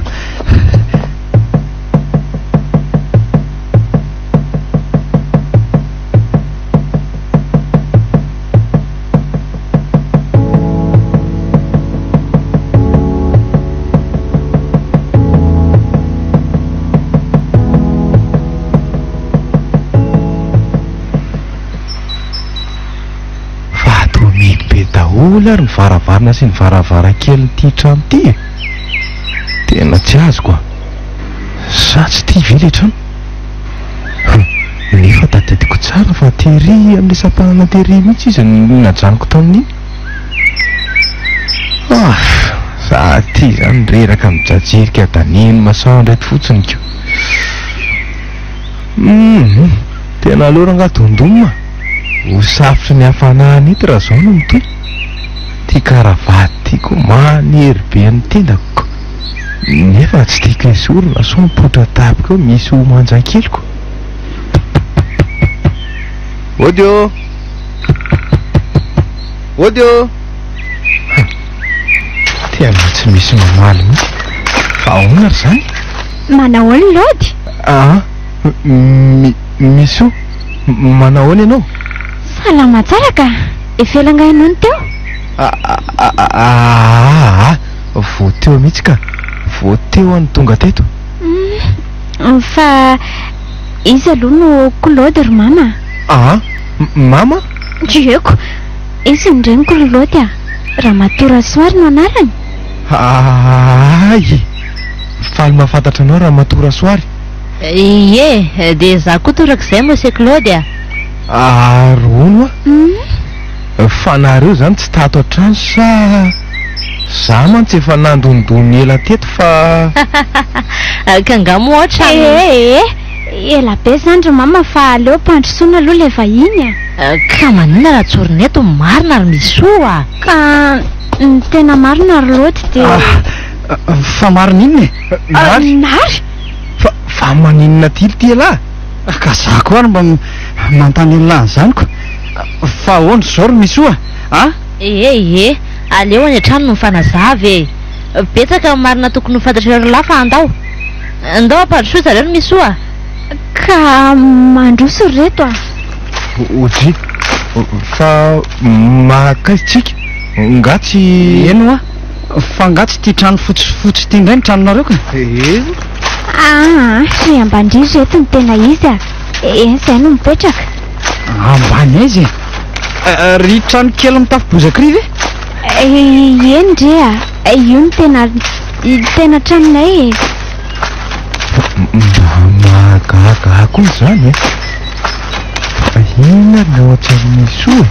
Ola ary ny varavarana sy ny varavaran-kely ty trano ty tena tsy azoko sa tsy tia ve le trano nefa tadidiko tsara fa tery amin'le sampanana tery mihitsy izy no najanoko tamin'iny. Za ty zany reraka mijajerika daniny masoandro eto fotsiny ko tena alora ngatondoma ho safotra ny hafanahany ity raha zao no mitoy ty karavaty ty ko manery be ny tendako nefa tsy tiako esorina so mipotra tapika eo misy ho manjan-keliko. Odio tena tsy misy mamaly mihitsy fa ahoana ry zany manao olo lody misy o manao ony ianao salama tsara ka efelanga inony teo vo teo mihitsy ka vo teo any tonga teto fa izy aloha no Claude ry mama. Mama? Dieko, izy ndray ny Claude Ramatoa Rasoary no anarany. Ay, faly mahafantatra anao Ramatoa Rasoary. Ie, dia za koa torak'izay Monsieur Claude a. Rono a. Fa nareo zany tsy tato an-trano sa za mantsy efa nandonidony ela teto fa ka angamo ohatra ela be zany ry mama fa aleo mpandrosoana aloha le vahiny ka manina raha tsorina eto marina ary misoa ka ny tena marina ry loty dia fa marina inona nary fa maninona tily ty alahy ka za koa ary mba mantany an'ilany zany ko fa ahoana zao ry misoa ie aleo any an-trano no mifanazavy betsaka marina tokony ho fantatrareo lahy fa andao ampandrosoa zareo no misoa ka mandroso reto ozy fa mahakaitsika nga tsy eno fa nga tsy ty trano fotsifotsy ty indray ny tranonareo ka ry ambandry reto ny tena izy zay no mipetraka ambany aizy ry trano kely mitafo-bozaka rive eny dre io ny tena tranonay mahagaga koa zany ina no ohatra misoa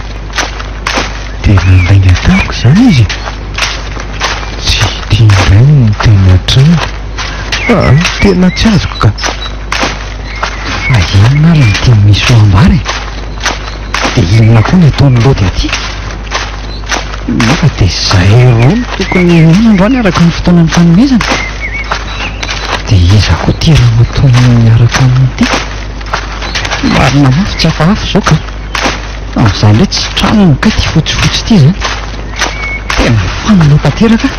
dia nandainga atako zany izy tsy tiandray ny tena trano tena tsy azoko ka fa inona ary ny tiany misoa ambary dia inona koa ny ataony loty aty nefa dia zay rono tokony inandroany araka ny fotoana ny fanomezana dia iza koa ty raha matoany miaraka amin'ity marina mafy tsy hafahafa zao ka amin'izany ndray tsy trano ny ka ty fotsifotsy ity zany tena fanolopateraka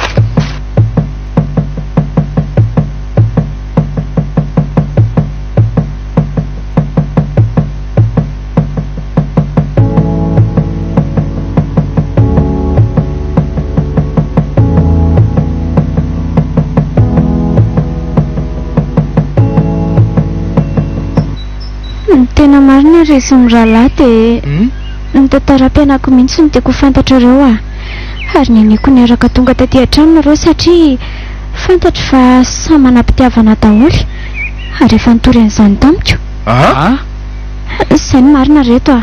tena marina resy rahalahy dia ny tantaram-pianako mihitsy no tiako fantatrareo ary neneko niaraka tonga taty an-trano nareo satria fantatro fa samy manam-pitiavana daholo ary efa nitory an'izany tamiko izay ny marina reto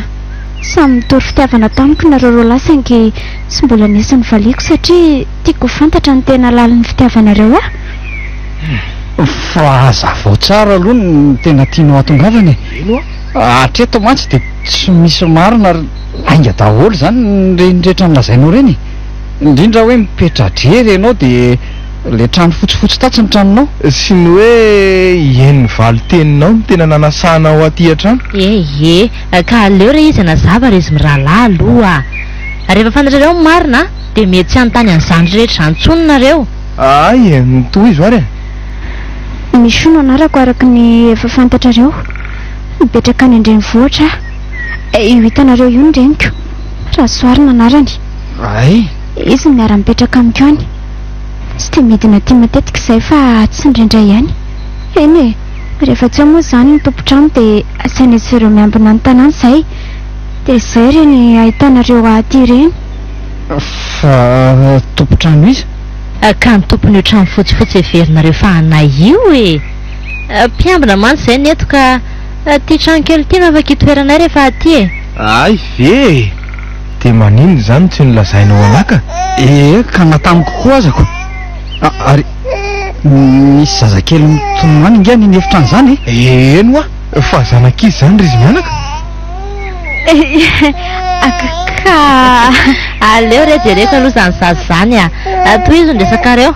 samy mitory fitiavana tamiko nareo roa lahy saingy sy mbola nisy ny valiako satria tiako fantatra ny tena lalin'ny fitiavanareo fa aza vao tsara aloha ny tena tianao atongavana hatreto mantsy dia tsy misy marina ary ainga daholo zany nrehetra nilazainao reny indrindra hoe mipetradrery ianao dia le trano fotsifotsy tatsy ny tranonao sy ny hoe eny valy teninao no tena nanasana ao aty an-trano ka aleo re izy anazava re izy mirahalahy aloha rehefa fantatrareo marina dia mety tsy anontany an'izany rehetra antsononareo ay nitoy izy ary misy no anarako araka ny efa fantatrareo mipetraka any andrenivohitra io hitanareo io ny reniko Rasoary nanarany ay izy miara-mipetraka amiko any tsy dia midina ty matetika izay fa tsy indrindray ihany eny rehefa tsy eo moa zany ny tompotrano dia asaina izy ireo miambina ny tanàna izay dia izay reny ahitanareo aty reny fa tompotrano izy ka ny tompony io trano fotsifotsy everinareo fa anay io mpiambina mantsy izay neto ka ty trano kely ty no afaka hitoeranay rehefa aty ay ve dia manino zany tsy nilazainao anaka ka natamiko koa azako ary misy zazakely mitomany ingany ny efitra an'izany eno fa zanak'izy zany ry izy mianaka ka aleo re jereko aloha zany zazy zany toy izy nresakareo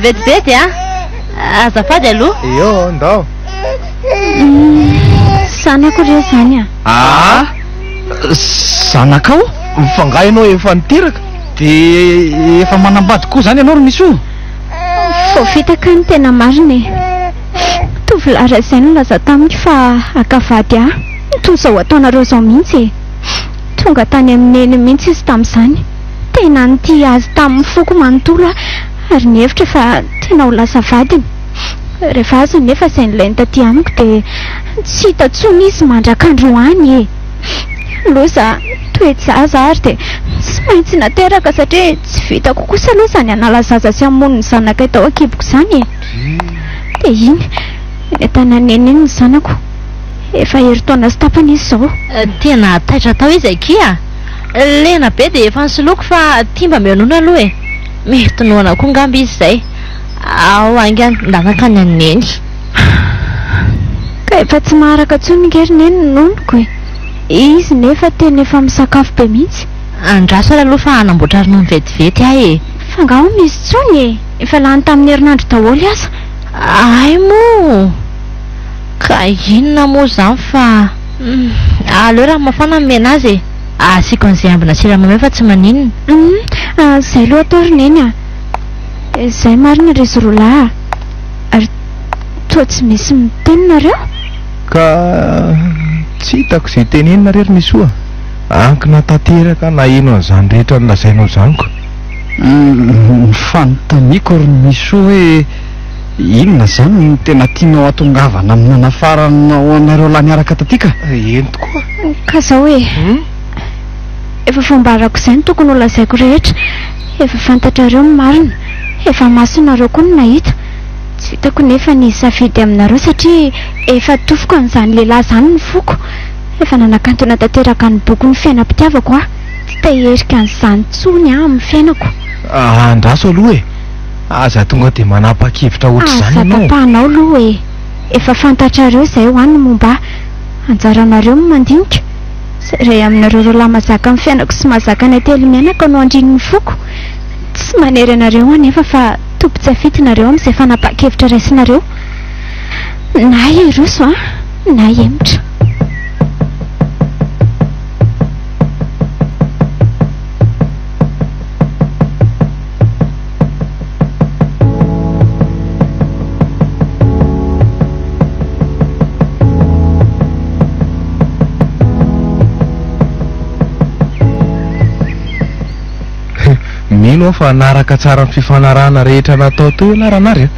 vetivety azafady aloha eo ndao zanako re zany zanakao mifangay ianao efa niteraka dia efa manambady koa zany ianao ro misoa fo fitaka ny tena marina tovolahy ray izay no laza tamiko fa akavady toy izao ataonareo izao mihitsy tonga tany amin'ny eny mihitsy izy tamin'izany tena nyty azy tamin'ny foko manontolo ary ny hevitra fa tena ho lasa vadiny rehefa azy nefa izay nilainy taty amiko dia tsy hita tsony izy mandrak'andro any loza toejaza ary dia tsy maintsy nateraka satria tsy vitako kosa aloha zany anala zaza sy amoniny zanaka tao akiboko izany dia iny entananeny iny ny zanako efa herintaona sy tapany izy izao. Tena taitra tao izy akia lena be dia efa nysoloako fa tia mba mionona aloha e. Mety noana koa ngamba izy izay ao angany ndanakany aneny ka efa tsy maharaka ntsony ngerineny ny nonoko e. Izy nefa tena efa misakafo be mihitsy. Andraso ary aloha fa hanamboatra ronono vetivety ahy e. Fa ngaho misy tsony e, efa lany tamin'ny herinandro daholo asa. Ay moa ka inona moa zany fa aleo raha mafana mena azy e. Asiako an'izay ambina siramamy fa tsy maninona. Zay loha ataorineny a. Zay marina ry zorola ary toa tsy misy mitenonareo ka tsy hitako izay tenenina rery misy oa ankina tanteraka na ino an'izany rehetra nolazainao zaniko. Fanontaniako ry misy hoe inona zany no tena tianao atongavana amin'ny nanafaranao anareo lahy niaraka tatika? Eny tokoa ka zao hoe efa fombarako izay no tokony holazaiko rehetra. Efa fantatrareo ny marina, efa masonareo koa no nahita. Tsy hitako nefa ny safidy aminareo satria efa tofoko an'izany lehilahy izany ny foko. Efa nanakantona tanteraka ny boky ny fiainam-pitiavako aho, tsy taherika an'izany tsony amin'ny fiainako. Andraso aloha e, aza tonga dia manapa-kevitra ohatr'izany ianao. Aza papanao aloha e, efa fantatrareo izay ho any momba anjaranareo ny mandinika. Ray aminareo roa lahy mazaka amin'ny fiainako sy mazaka ny ately mianaka no andrininy foko. Tsy manery anareo anefa fa tompo-tsafitinareo amin'izay fanapa-kevitra raisinareo. Na iroso na emotra. Mino fa naraka tsara ny fifanarahana rehetra natao teo anaranary a.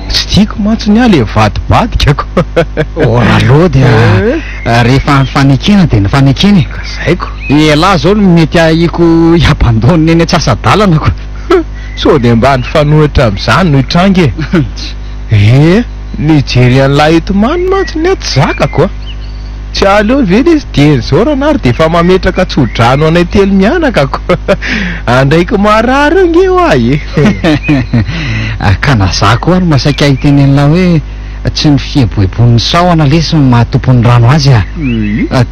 Tsy tiako mantsy ny ahy le vadibadikako. Aloha dia rehefa nifanekena dia nifanekena e. Zaiko elahy zao mety ahiko hiabandonina eny antsasadalana so dia mba nifanohitra amin'izany no hitrangy e. Nijery an'lahy eto mano mantsy ny aty zakako a. Tsy aleo ve le izy dia zao ranary dia efa mametraka tsodrano anay telo mianakako. Andraiko marary nge ho ahy ka nazako ary masaka hitenen'lahy hoe tsy ny fieboebon'ny sahona lesy mahatompony rano azy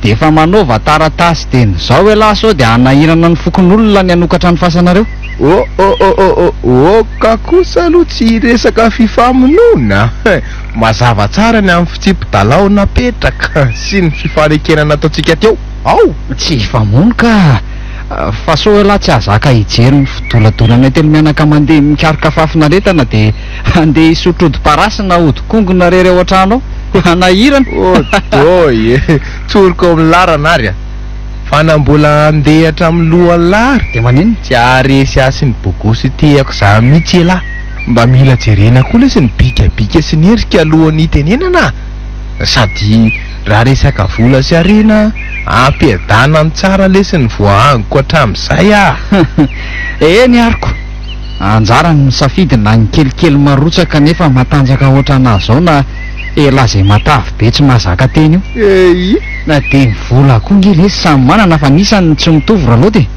dia efa manaova taratasy teny zao hoe lahy sao dia hanahirana ny fokon'olona ny hanokatra ny fasanareo. Ka kosa aloha tsy resaka fifamonona. Mazava tsara ny amin'ny fitsipodalao napetraka sy ny fifanekenana ataontsika teo. Tsy hifamono ka fa sao hoe lahy tsy azaka hijery ny fidoladolana telo mianaka mandeha mikaroka fafinaretana dia andeha hisotrodi-parasy na odikongona rery ao an-trano ao hanahirana. Tsoriko amin'ny laranary a. Fa na mbola andehatra amin'ny lohan'ny lary dia manino tsy aharesy asy ny bogosy tiako za mihitsy elahy. Mba mila jerena koa lesy ny bikabika sy ny herika alohan'ny tenenana. Sady raha resaka vola sy arena ampiadana ny tsara lesy ny voahangiko hatramin'izay a. Eny ariko anjara ny safidy na ny kelikely marotsaka nefa matanjaka ohatrana zao na elahy izay matavy be tsy mahazaka teny io. Na dia ny vola koa nge lesy samy manana fa nisany tsy mitovy raha loatra e.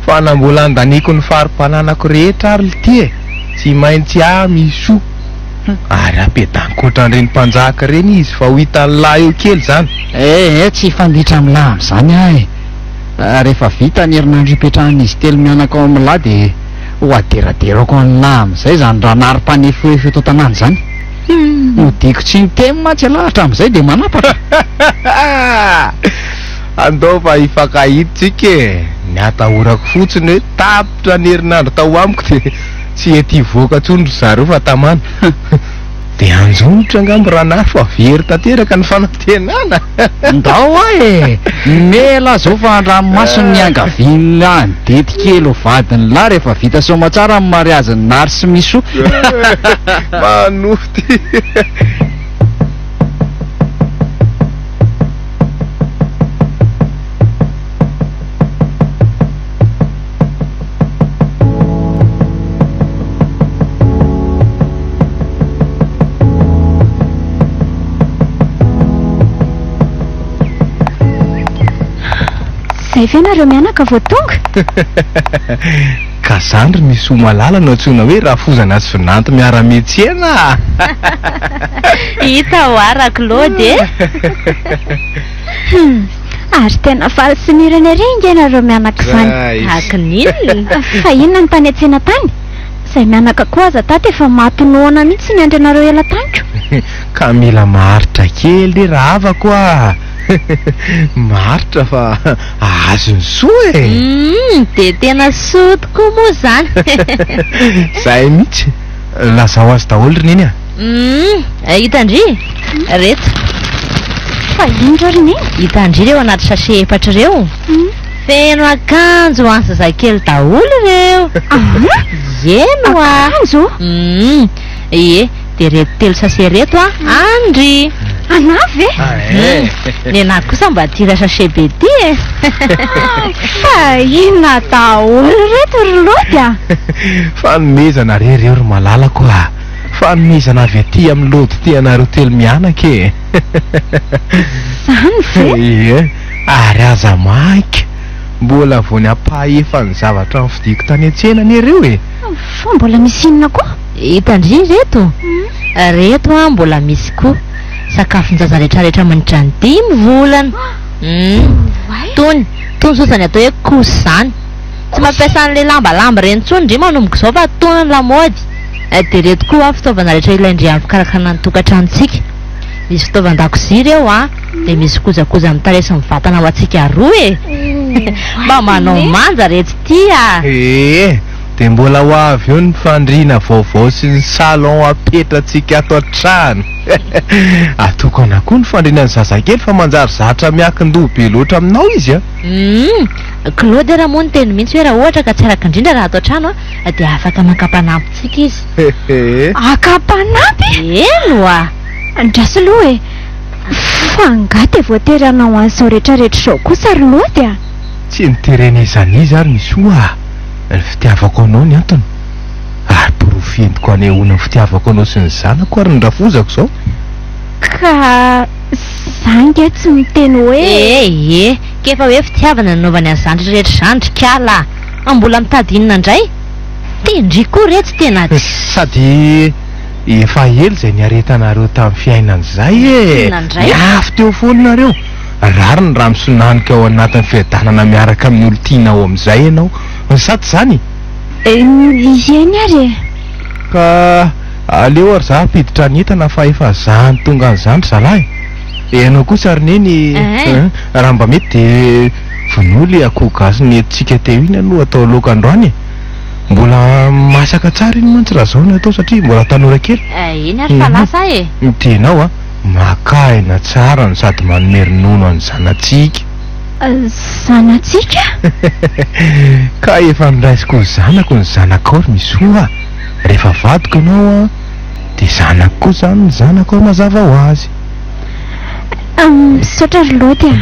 Fa na mbola andaniko ny farim-pananako rehetra ary ty e, tsy maintsy miso ary ampiadaniko ohatran'ireny mpanjaka reny izy fa ho hitan'ny lahy eo kely zany. Tsy fanditra amin'ny lahy amin'izany ahy. Rehefa vita ny herinandro hipetrahan'izy telo mianaka ao amin'ny lahy dia ho aderaderako amin'ny lahy amin'izay zany raha nary-panefoefo eto an-tanàna zany. Modiko tsy nitemy mantsy alahy hatramin'izay dia manapaka. Andao fa hifankahiditsika e. Ny atahorako fotsiny hoe tapitra ny herinandro tao amiko dia tsy ety voaka tsondro zareo fa tamana. Dia anjonitra angamba raha nary fa very tanteraka ny fanantenana. Ndao ahy mela zao fa andranomasony ny angaviana ny dety kely ho vadiny lahy rehefa vita soma tsara amin'ny mariaziny nary sy miso. Manofy ty. zay ve nareo mianaka vao tonga? Ka zandry misy omalala no antsoina hoe rafozana azy finanto miara-metsena. Hita ho ara Claude e. Ary tena faly sy mirana ery nge nareo mianaka izany. Akin'inona? Fa inona ny tany an-tsena tany? Izay mianaka koa aza tato efa mahatonoana mihitsy ny andry anareo ela taniko. Ka mila maharitra kely raha havako a. Maharitra fa azo ny soa e. De tena soa tokoa moa zany. Zay mihitsy. Lazao azy daholo ry neny a. Hitandry reto. Fa ino ry neny? Hitandry ireo anaty sachet efatra ireo. Feno akanjo ho an'ny zazakely daholo ireo. Zeno a. Akanjo? Ie, de reto telo sachet reto a andry. Anavy e? Ny anahy kosa mba tira sachet be ty e. Fa inona daholo reto ry lody a? Fanomezana rereo ry malalako a. Fanomezana avy aty amin'ny lody ty anareo telo mianaka e. Zany ve? Ie, ary aza maika. Mbola vao ny ampahefa ny zavatra nividiko tany an-tsena ny ireo e. Fa mbola misy inona koa? Hitandry reto. Reto a mbola misy koa sakafon-jaza rehetrarehetra manitra ny 5 volana. Tony sosany atao hoe kosy zany. Tsy mampiasa an'le lambalamba reny intsony ndry manomboka izao fa tony ny lamaody. De reto koa fitaovana rehetra ilaindry amin'ny fikarakarana ny tokantranontsika. Misy fitaovan-dakozia ireo a. De misy kojakoja mitaresin'ny vatana ho antsika roa e. Mba manao manja reto ty a. De mbola ho avy eo ny fandriana vaovao sy ny salon apetratsika ato an-trano. Atoko ana koa ny fandrianan'ny zazakely fa manjary zatra miakin-doha be loatra aminao izy a. Claude raha moa ny teny mihitsy hoe raha ohatra ka tsy araka indrindra raha ato an-trano a dia afaka makampanampintsika izy. Akampanampy? Eno a. Andraso aloha e. Fa angaty voatery anao an'izao rehetrarehetra izao kosa ry lody a. Tsy niterenezana izy ary ny soa. Ny fitiavako anao ny antony. Ary porofentiko anehoana ny fitiavako anao sy ny zanako ary ny rafozako izao. Ka zange tsy miteny hoe kefa hoe fitiavana nanaovany any zandry rehetra zandry kala. Mbola mitady inona indray? Tendry koa reto tena sady efa ely izay niaretanareo tamin'ny fiainan'izay e. Miafy teo foanareo. Rariny raha misonanika ao anatin'ny fiadanana miaraka amin'ny olo tianao amin'izay ianao. Sady zany? Eny ary. Ka aleo ary za apiditra ny entana fa efa zany tonga an'izandry zalahy. Ianao kosa ary neny raha mba mety de vonoly akoho gasy nentsika teo iny aloha atao laoka androany. Mbola masaka tsara iny mantsy raha zao no atao satria mbola tanora kely. Iny ary fa lasa e. Tenao a, makaina tsara no sady manome ronono any zanatsika. Zanatsika? Ka efa niraisiko ny zanako ny zanako ary misoa. Rehefa vadiko ianao a, de zanako koa zany ny zanako ao mazava ho azy. Misaotra ry lody a.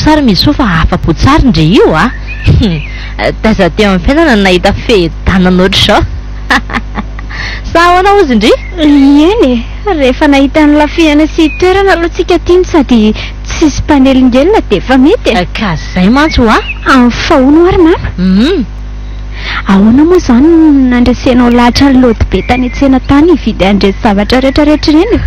Sary misy fa afa-po tsara ndre io a. Taza teo amin'ny fiainana nahita fehitanana ohatr'izao. Sahoana ozy ndry? Eny e, rehefa nahita ny lafiana sy toerana aloha tsika tiany sady tsisy panelingelina de efa mety e. Ka zay mantsy a? Fahono ary mama. Ahoana moa zany nandresenao lahatra ny lody be tany an-tsena tany hividy andresy zavatra rehetrarehetra ireny.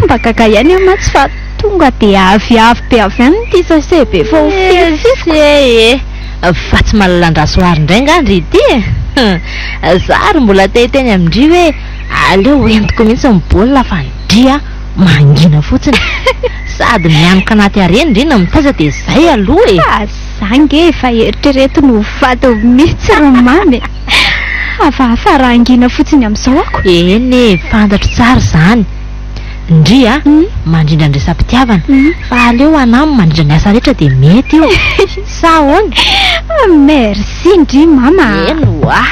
Mba kaka ihany aho mantsy fa tonga de avy be avy any ty sase be fa ho filifilika. Fa tsy malalandrasoary indray ngandry ity e. Zary mbola tehiteny amindry hoe aleo entiko mihitsy ny baolina fa ndria mangina fotsiny. Sady mianoka anaty arena indry na mitaza de zay aloha e. Zange efa eritrereto no vato mihitsy romamy. Hafahafa raha angina fotsiny amin'izao ako. Eny fantatro tsara zany. Ndry a mandrindra andresam-pitiavana fa aleo anao mandrindra ny asa rehetra de mety io. Sa hoana? Merci ndry mama. Eno a.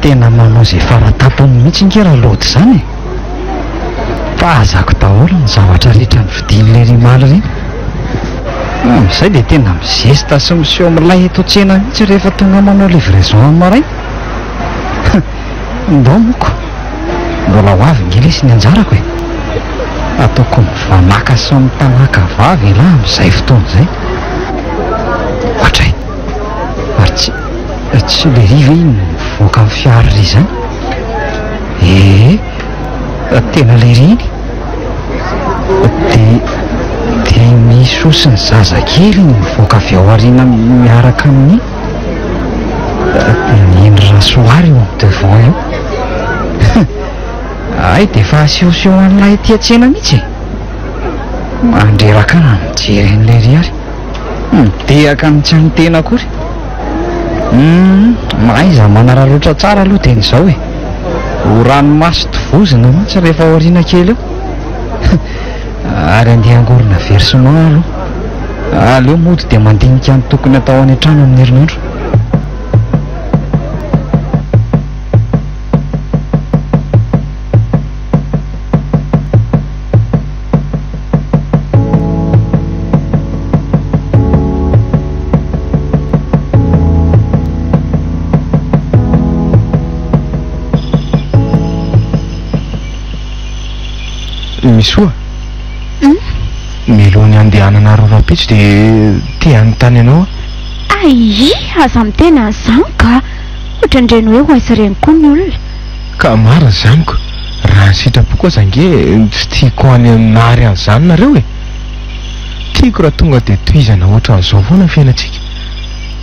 tena manao izay faratapony mihitsy nkera lody izany e. Fahazako daholo ny zavatra rehetra ny vidin'ilay rimaly ireny. Amin'izay dia tena mizesta sy miseho milay eto an-tsena mihitsy rehefa tonga manao livraison amin'ny maraina. Ndao moko mbola ho avy ngely sy ny anjarako e. Ataoko mivanaka sy mitanaka vavy lahy amin'izay fotoana izay. Ohatray ary tsy le riva iny mivoaka amin'ny fiara ry izany. Tena le riny dia misy osy ny zazakely ny mivoaka avy ao aoriana miaraka amin'ny ny rasoary eo amin'ny devant eo. Ay dia fa asehoseho an'ilay ety an-tsena mihitsy e. Mandreraka na mijery an'ilay ry ary midehaka ny tsy any tena akory. Maiza manararaotra tsara aloha teny izao e. Ho ranomasy tovozina mihitsy rehefa aoriana kely eo. Ary andeha angorona versement aloha. Aleo mody dia mandinika ny tokony atao any an-trano amin'ny herinandro. Misoa melony andehanana rorapitsy dia tia anytany ianao. Ai, aza amin'ny tena an'izany ka ohatrandreny hoe ho aiza ireny koa ny olona. Ka marina zaniko, raha ny sitrapo koa zange tsy tiako any nary an'izany nareo e. Tiako raha tonga dia tohizana ohatran'izao foana fiainantsika.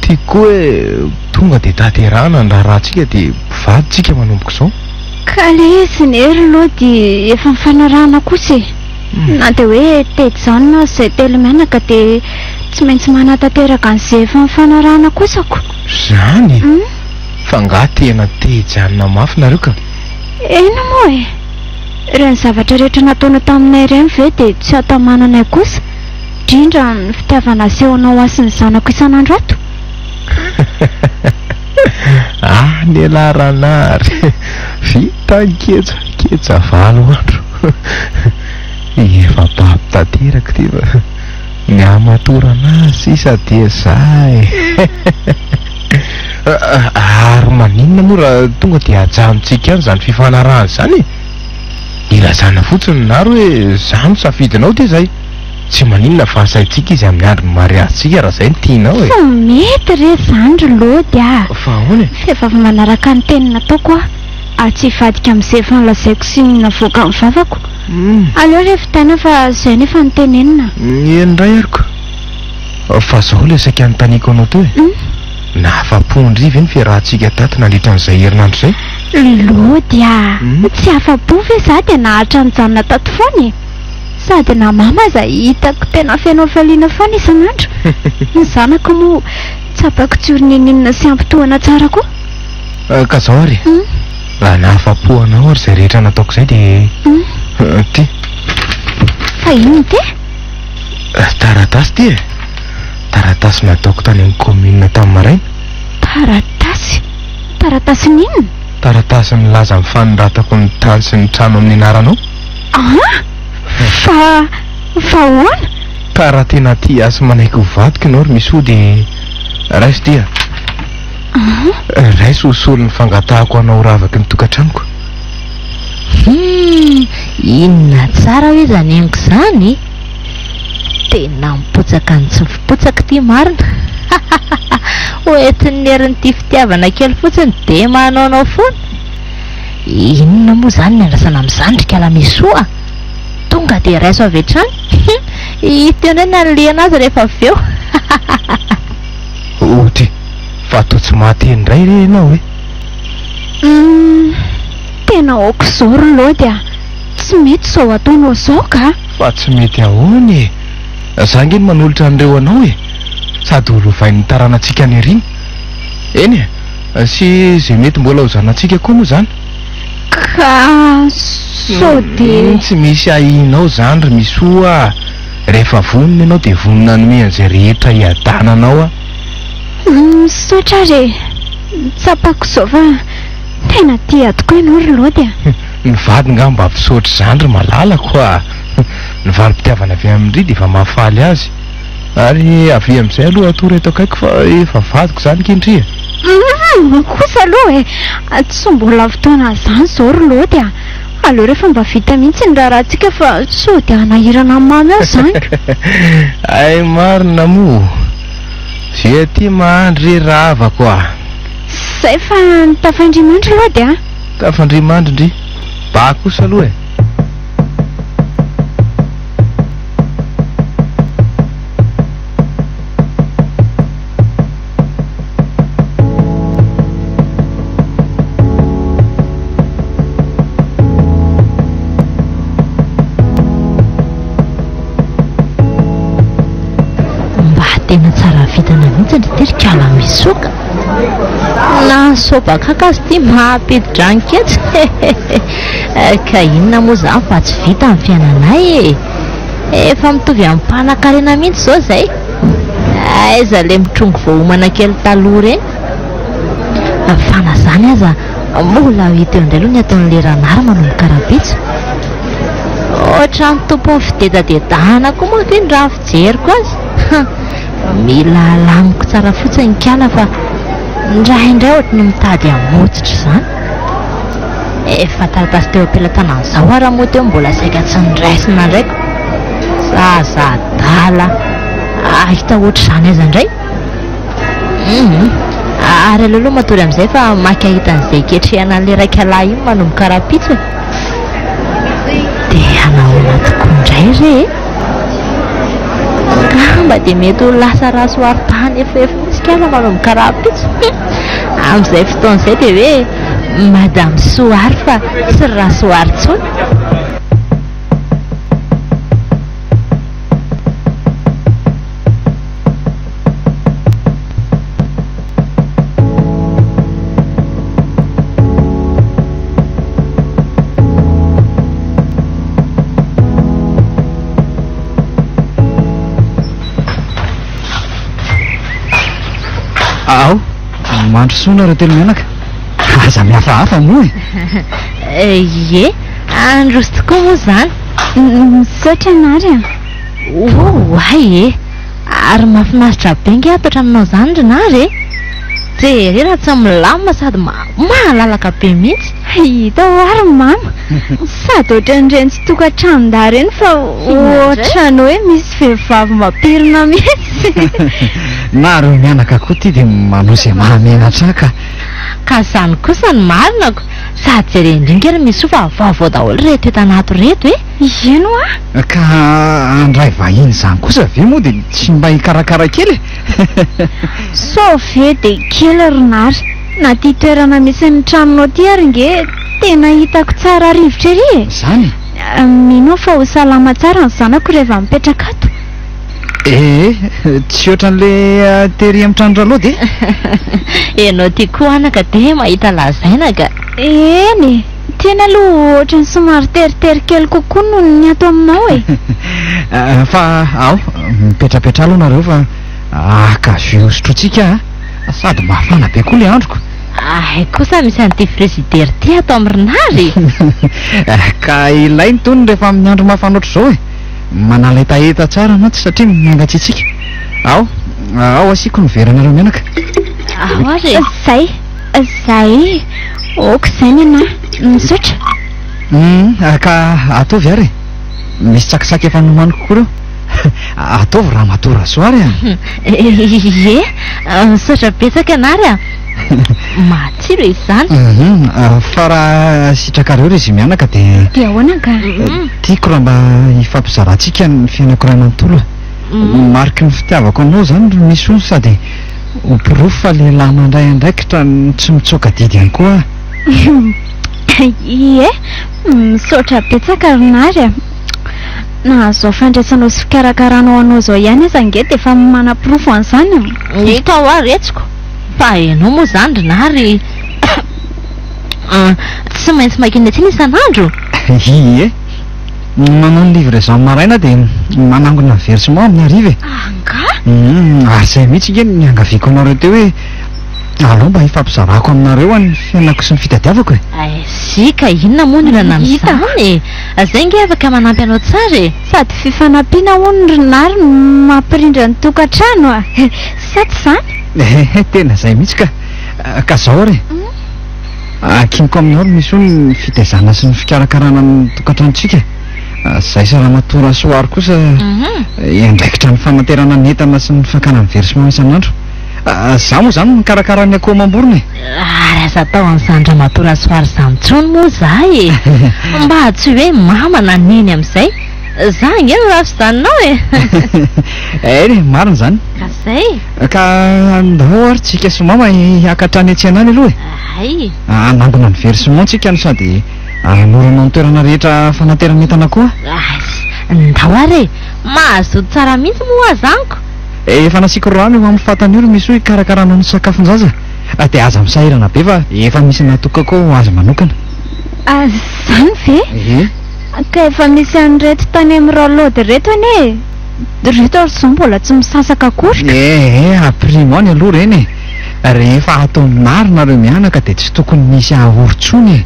Tiako hoe tonga dia tanterahana ny raharantsika dia vaditsika manomboka izao. Ka le izy ny hery aloha dia efa mifanarahana kosa e. Na dia hoe tedy izany na izay telo mianaka dia tsy maintsy manatanteraka an'izay efa mifanarahana kosako. Zany fa nga tena tejanona mafy nareo ka. Ena moa e. Ireny zavatra rehetra nataona taminay ireny ve dia tsy atao mananay kosa, indrindra ny fitiavana asehonao asin'ny zanako isan'andro ato. Ny laranary vita keja valo andro. Efa baby tanteraka ty fa ny amatorana azy sady izay. Ary maninona moa raha tonga dia ajanontsika any izany fifanarahana izany. Ilazana fotsiny naro hoe zany safidinao dia izay. Tsy maninona fa asaitsika izy amin'ny andro mariazitsika raha izay no tianao e. Fa mety re zandro lody a. Fa ahoana e? Vehivavy manaraka ny teny nataoko a tsy hivadika amin'izay efa nolazaiko sy navoaka amin'ny vavako. Aleo rehefa vitaina fa izay nefa notenenina. Indray ariko. Fa izao ilay saika anontaniako anao to e. Nahafa-pondriva iny fiarahantsika tato nandritra an'izay herinandro izay. Lody a. Tsy afa-po ve za dia nahatra nijanona tato foana e. Sady na mama izay hitako tena fenao faliana foana isan'andro. Ny zanako moa tsapako tsy orineninina sy ampitohana tsara koa. Ka izao ary raha nahafa-po anao ary izay rehetra nataoko izay dia ty. Fa ino ty? Taratasy ty e. Taratasy nataoko tany amin'ny commune tamin'ny maraina. Taratasy? Taratasy n'inona? Taratasy milaza amin'ny fanoratako ny tany sy ny trano amin'ny anaranao. Fa ahoana? Ka raha tena tia asy manaiky ho vadika ianao ry misy dia raisy tia. Raisy hosolo ny fangatahako anao ravaky ny tokantranoko. Inona tsara hoe zany haingo izany? Tena mipotsaka ny tsofipotsaka ty marina. Hoentin'ny herin'ity fitiavana kely fotsiny dia manaonao foana. Inona moa zany ny andrasana amin'izandrika la misoa? Tonga dia raiso avy hatrany. Ito indray nanoliana azy rehefa avy eo. Ohatra fa atao tsy maty indray re ianao e. Tena aoko izao ry lody a. Tsy mety izao ataonao izao ka. Fa tsy mety ahoana e. Za nge manolotra an'ireo anao e. Sady holovain'ny taranantsika any ariny. Eny e, sy izay mety mbola ho zanantsika koa moa zany. Ka sao dia tsy misy ahinao zany ry misoa. Rehefa vonona ianao dia vonona anome an'izay rehetra hiadananao a. Saotra re tsapako izao fa tena tia tokoa ianao ry lody a. Ny vady nga mba fisaotry zany ry malalako a. Ny valim-pitiavana avy amin'ry dia efa mahafaly azy. Ary avy amin'izay aloha atory eto akaiky fa efa vadiko zany kindria. Kosa aloha e, tsy mbola fotoana zany izao ry lody a. Aleo rehefa mba vita mihitsy ny raharantsika fa sao dia hanahirana mamy aho zany. Ay marina moa. Zay aty mahandry raha avako a. Zay fa tafandrimandry lody a. Tafandrimandry ndry. Ba kosa aloha e. Tena tsara vitana mihitsy ny terikala misoka na sobaka akazy ty mahampidi-dranketsy. Ka inona moa zany fa tsy vita amin'ny fiainanay e. Efa mitovy amin'ny mpanan-karena mihitsy zao zay. Aiza le mitrongo voahomana kely taloha reny. Fana zany aza mbola hita eo indray aloha ny ataon'le ranara manomboka karabitso. Ohatra ny tompony fidedadedahana koa moa ty ny raha fijeriko azy. Mila alamiko tsara fotsiny kala fa indraindray ohatry ny mitady hamotsitra zany. Efa taratasy teo am-pelantanan'izao ara moa teo mbola saika tsy niraisina ndraiky. Zazadala ahita ohatry zany aiza indray. Ary aleoloha matory amin'izay fa maky ahita an'izay ketrehana an'le raika lahy iny manomboka karapitso e. Dia anahoana tokoa indray re mba dia mety ho lasa rasoaritany efa misy kala manomboka karapitso. Amin'izay fotoan'izay dia hoe madame soary fa tsy rasoary tsony. Ao, mandro soana raha telo menaka. Aza mihafahafa moa e. Ie, androzy tokoa moa zany. Misaotra anary a. Ay e, ary mahafinaritra be nge ato ohatranao zany ry nary e. Jery raha tsy milamina sady mahalalaka be mihitsy. Hita ary mama. Sady ohatran'ireny tsy tokantrano-dà reny fa ohatrany hoe misy vehivavy mampirina mihitsy. Na ro mianaka koa ty dia manao izay mahamenatra ka zany kosa ny marinako. Sady jerendringery misy fa vaovao daholo reto eto anato reto e. Ino a? Ka andray vahiny zany kosa ve moa dia tsy mba hikarakara kely. So ve dia kely ry nary. Na ty toerana misy ny tranonao ty ary nge tena hitako tsara rivotra ery e. Zany? Mino fa ho salama tsara ny zanako rehefa mipetraka ato. Tsy ohatran'le tery amin'ny tranondraloha dia. Enao ty koa anaka dia mahita lazaina ka. Eny, tena aloha ohatrany somary teritery kely kokoa noho ny ato aminao e. Fa ao, mipetrapetra aloha nareo fa akavy sotrotsika sady mafana be koa le androko. Ay kosa misy an'ity frigidaire ty ato amin'ny rinary. Ka ilainy tony rehefa amin'ny andro mafana ohatr'izao e. Manala etaeta tsara anaty satria miangatsitsika. Ao asiako ny veranareo menaka. Ao ary. Zay oko zay ny ana misaotra. Ka ataovy ary misy tsakitsaky efa nomaniko koa reo. Ataovy raha matora soary a. Ie, misaotra betsaka anary a. Matsiro izany. Fa raha sitrakareo izy mianaka dia ahoana ka? tiako raha mba hifampizarantsika ny fiainako ray manontolo. Mariky ny fitiavako anao zany ro misy ony sady ompirofo fa lehilahy mandray andraikitra tsy mitsoka didy ihany koa. Ie, misaotra betsaka ry nary a. Na zao fandraisanao sy fikarakaranao anao zao ihany aza nge dia efa manam-pirofo an'izany. Ika ho aretsiko. Fa enao moa zany ry nary tsy maintsy makina atsiny isan'andro. Ie, manao ny livraison maraina dia manangona versement amin'ny hariva e. Anga? Ary izay mihitsy nge ny angaviako anareo teo hoe alao mba hifampizarako aminareo any fiainako sy ny fitadiavako e. Sika inona moa ny olana amin'izany e? Zay nge afaka manampy anao tsara e. Sady fifanampiana hono ry nary mampirindra ny tokantrano a. Sady zany tena zay mihitsy ka zao re akiniko amin'ny olo misy hono ny fitaizana sy ny fikarakarana ny tokantranontsika. Zay sa raha matora soary kosa endraikitra ny fanaterana ny entana sy ny fakana ny versement isan'andro. Za moa zany mikarakara ny akoho mamborona e. Ary aza tao an'izandra matora soary zany tsony moa zay e. Mba tsy hoe mamana neny amin'izay. Za nge no raha fidanonao e. Eny marina zany. Ka zay Ka andao ary tsika sy mama hiakatrany antseanany aloha e. Ay anangona ny versement tsika no sady anoranao ny toerana rehetra fanaterana entana koa. ndao ary e. Mahazoto tsara mihitsy moa azaniko. Efa nasiko roany eo amin'ny fatanyoro misy hoe karakaranao ny sakafon-jaza dia aza misahirana be fa efa misy natokako ho aza manokana. Zany ve? Ka efa misy an'reto tany amin'ny rolody reto ane. Reto ary zao mbola tsy misasaka akory. Aprimo any aloha reny e. Rehefa atao nareo mianaka dia tsy tokony misy ahoritsony e.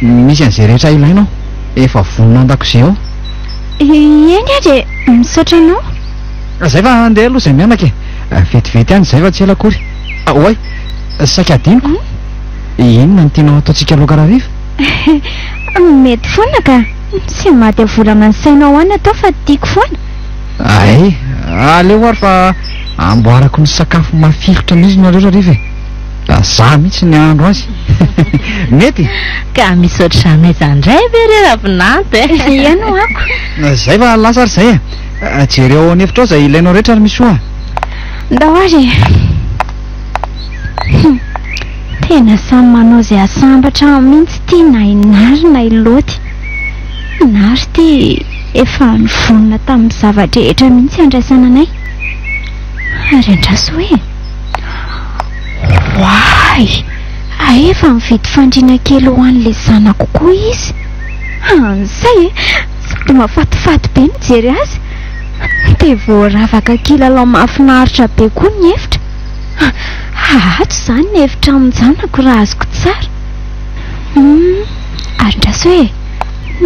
Misy an'izay rehetra ilainao efa vonona an-dakozia ao. Eny ary misaotra anao. Zay fa andeha aloha zay mianaka e. Vetivety any zay fa tsy ela akory. Oay saika adiniko. Inona ny tianao ataontsika loka raha riva? Mety foana ka. Tsy maty avolana ny sainao any atao fa tiako foana. Aleo ary fa amboarako ny sakafo mafilotra mihitsy nareo raha riva e. Za mihitsy ny andro azy. Mety ka misaotra anay zandray ve re ravinanty e. Iano ako. Zay fa lasa ary zay e. Jereo ny efitra ao zay ilainao rehetra ary misy oa. Ndao ary tena samy manao zay asambatra mihitsy ty na inary na iloty. Nary ty efa nivonona tamin'ny zavadrehetra mihitsy andraisana anay. Ary andraso hoe Why? Efa mividy fandriana kely ho an'le zanako koa izy. Zay e. Sady mahafatifaty be mijery azy. Dia voaravaka kilalao mahafinaritra be koa ny efitra. Ato zany ny efitra amin'ny zanako raha azoko tsara. Ary ndraso hoe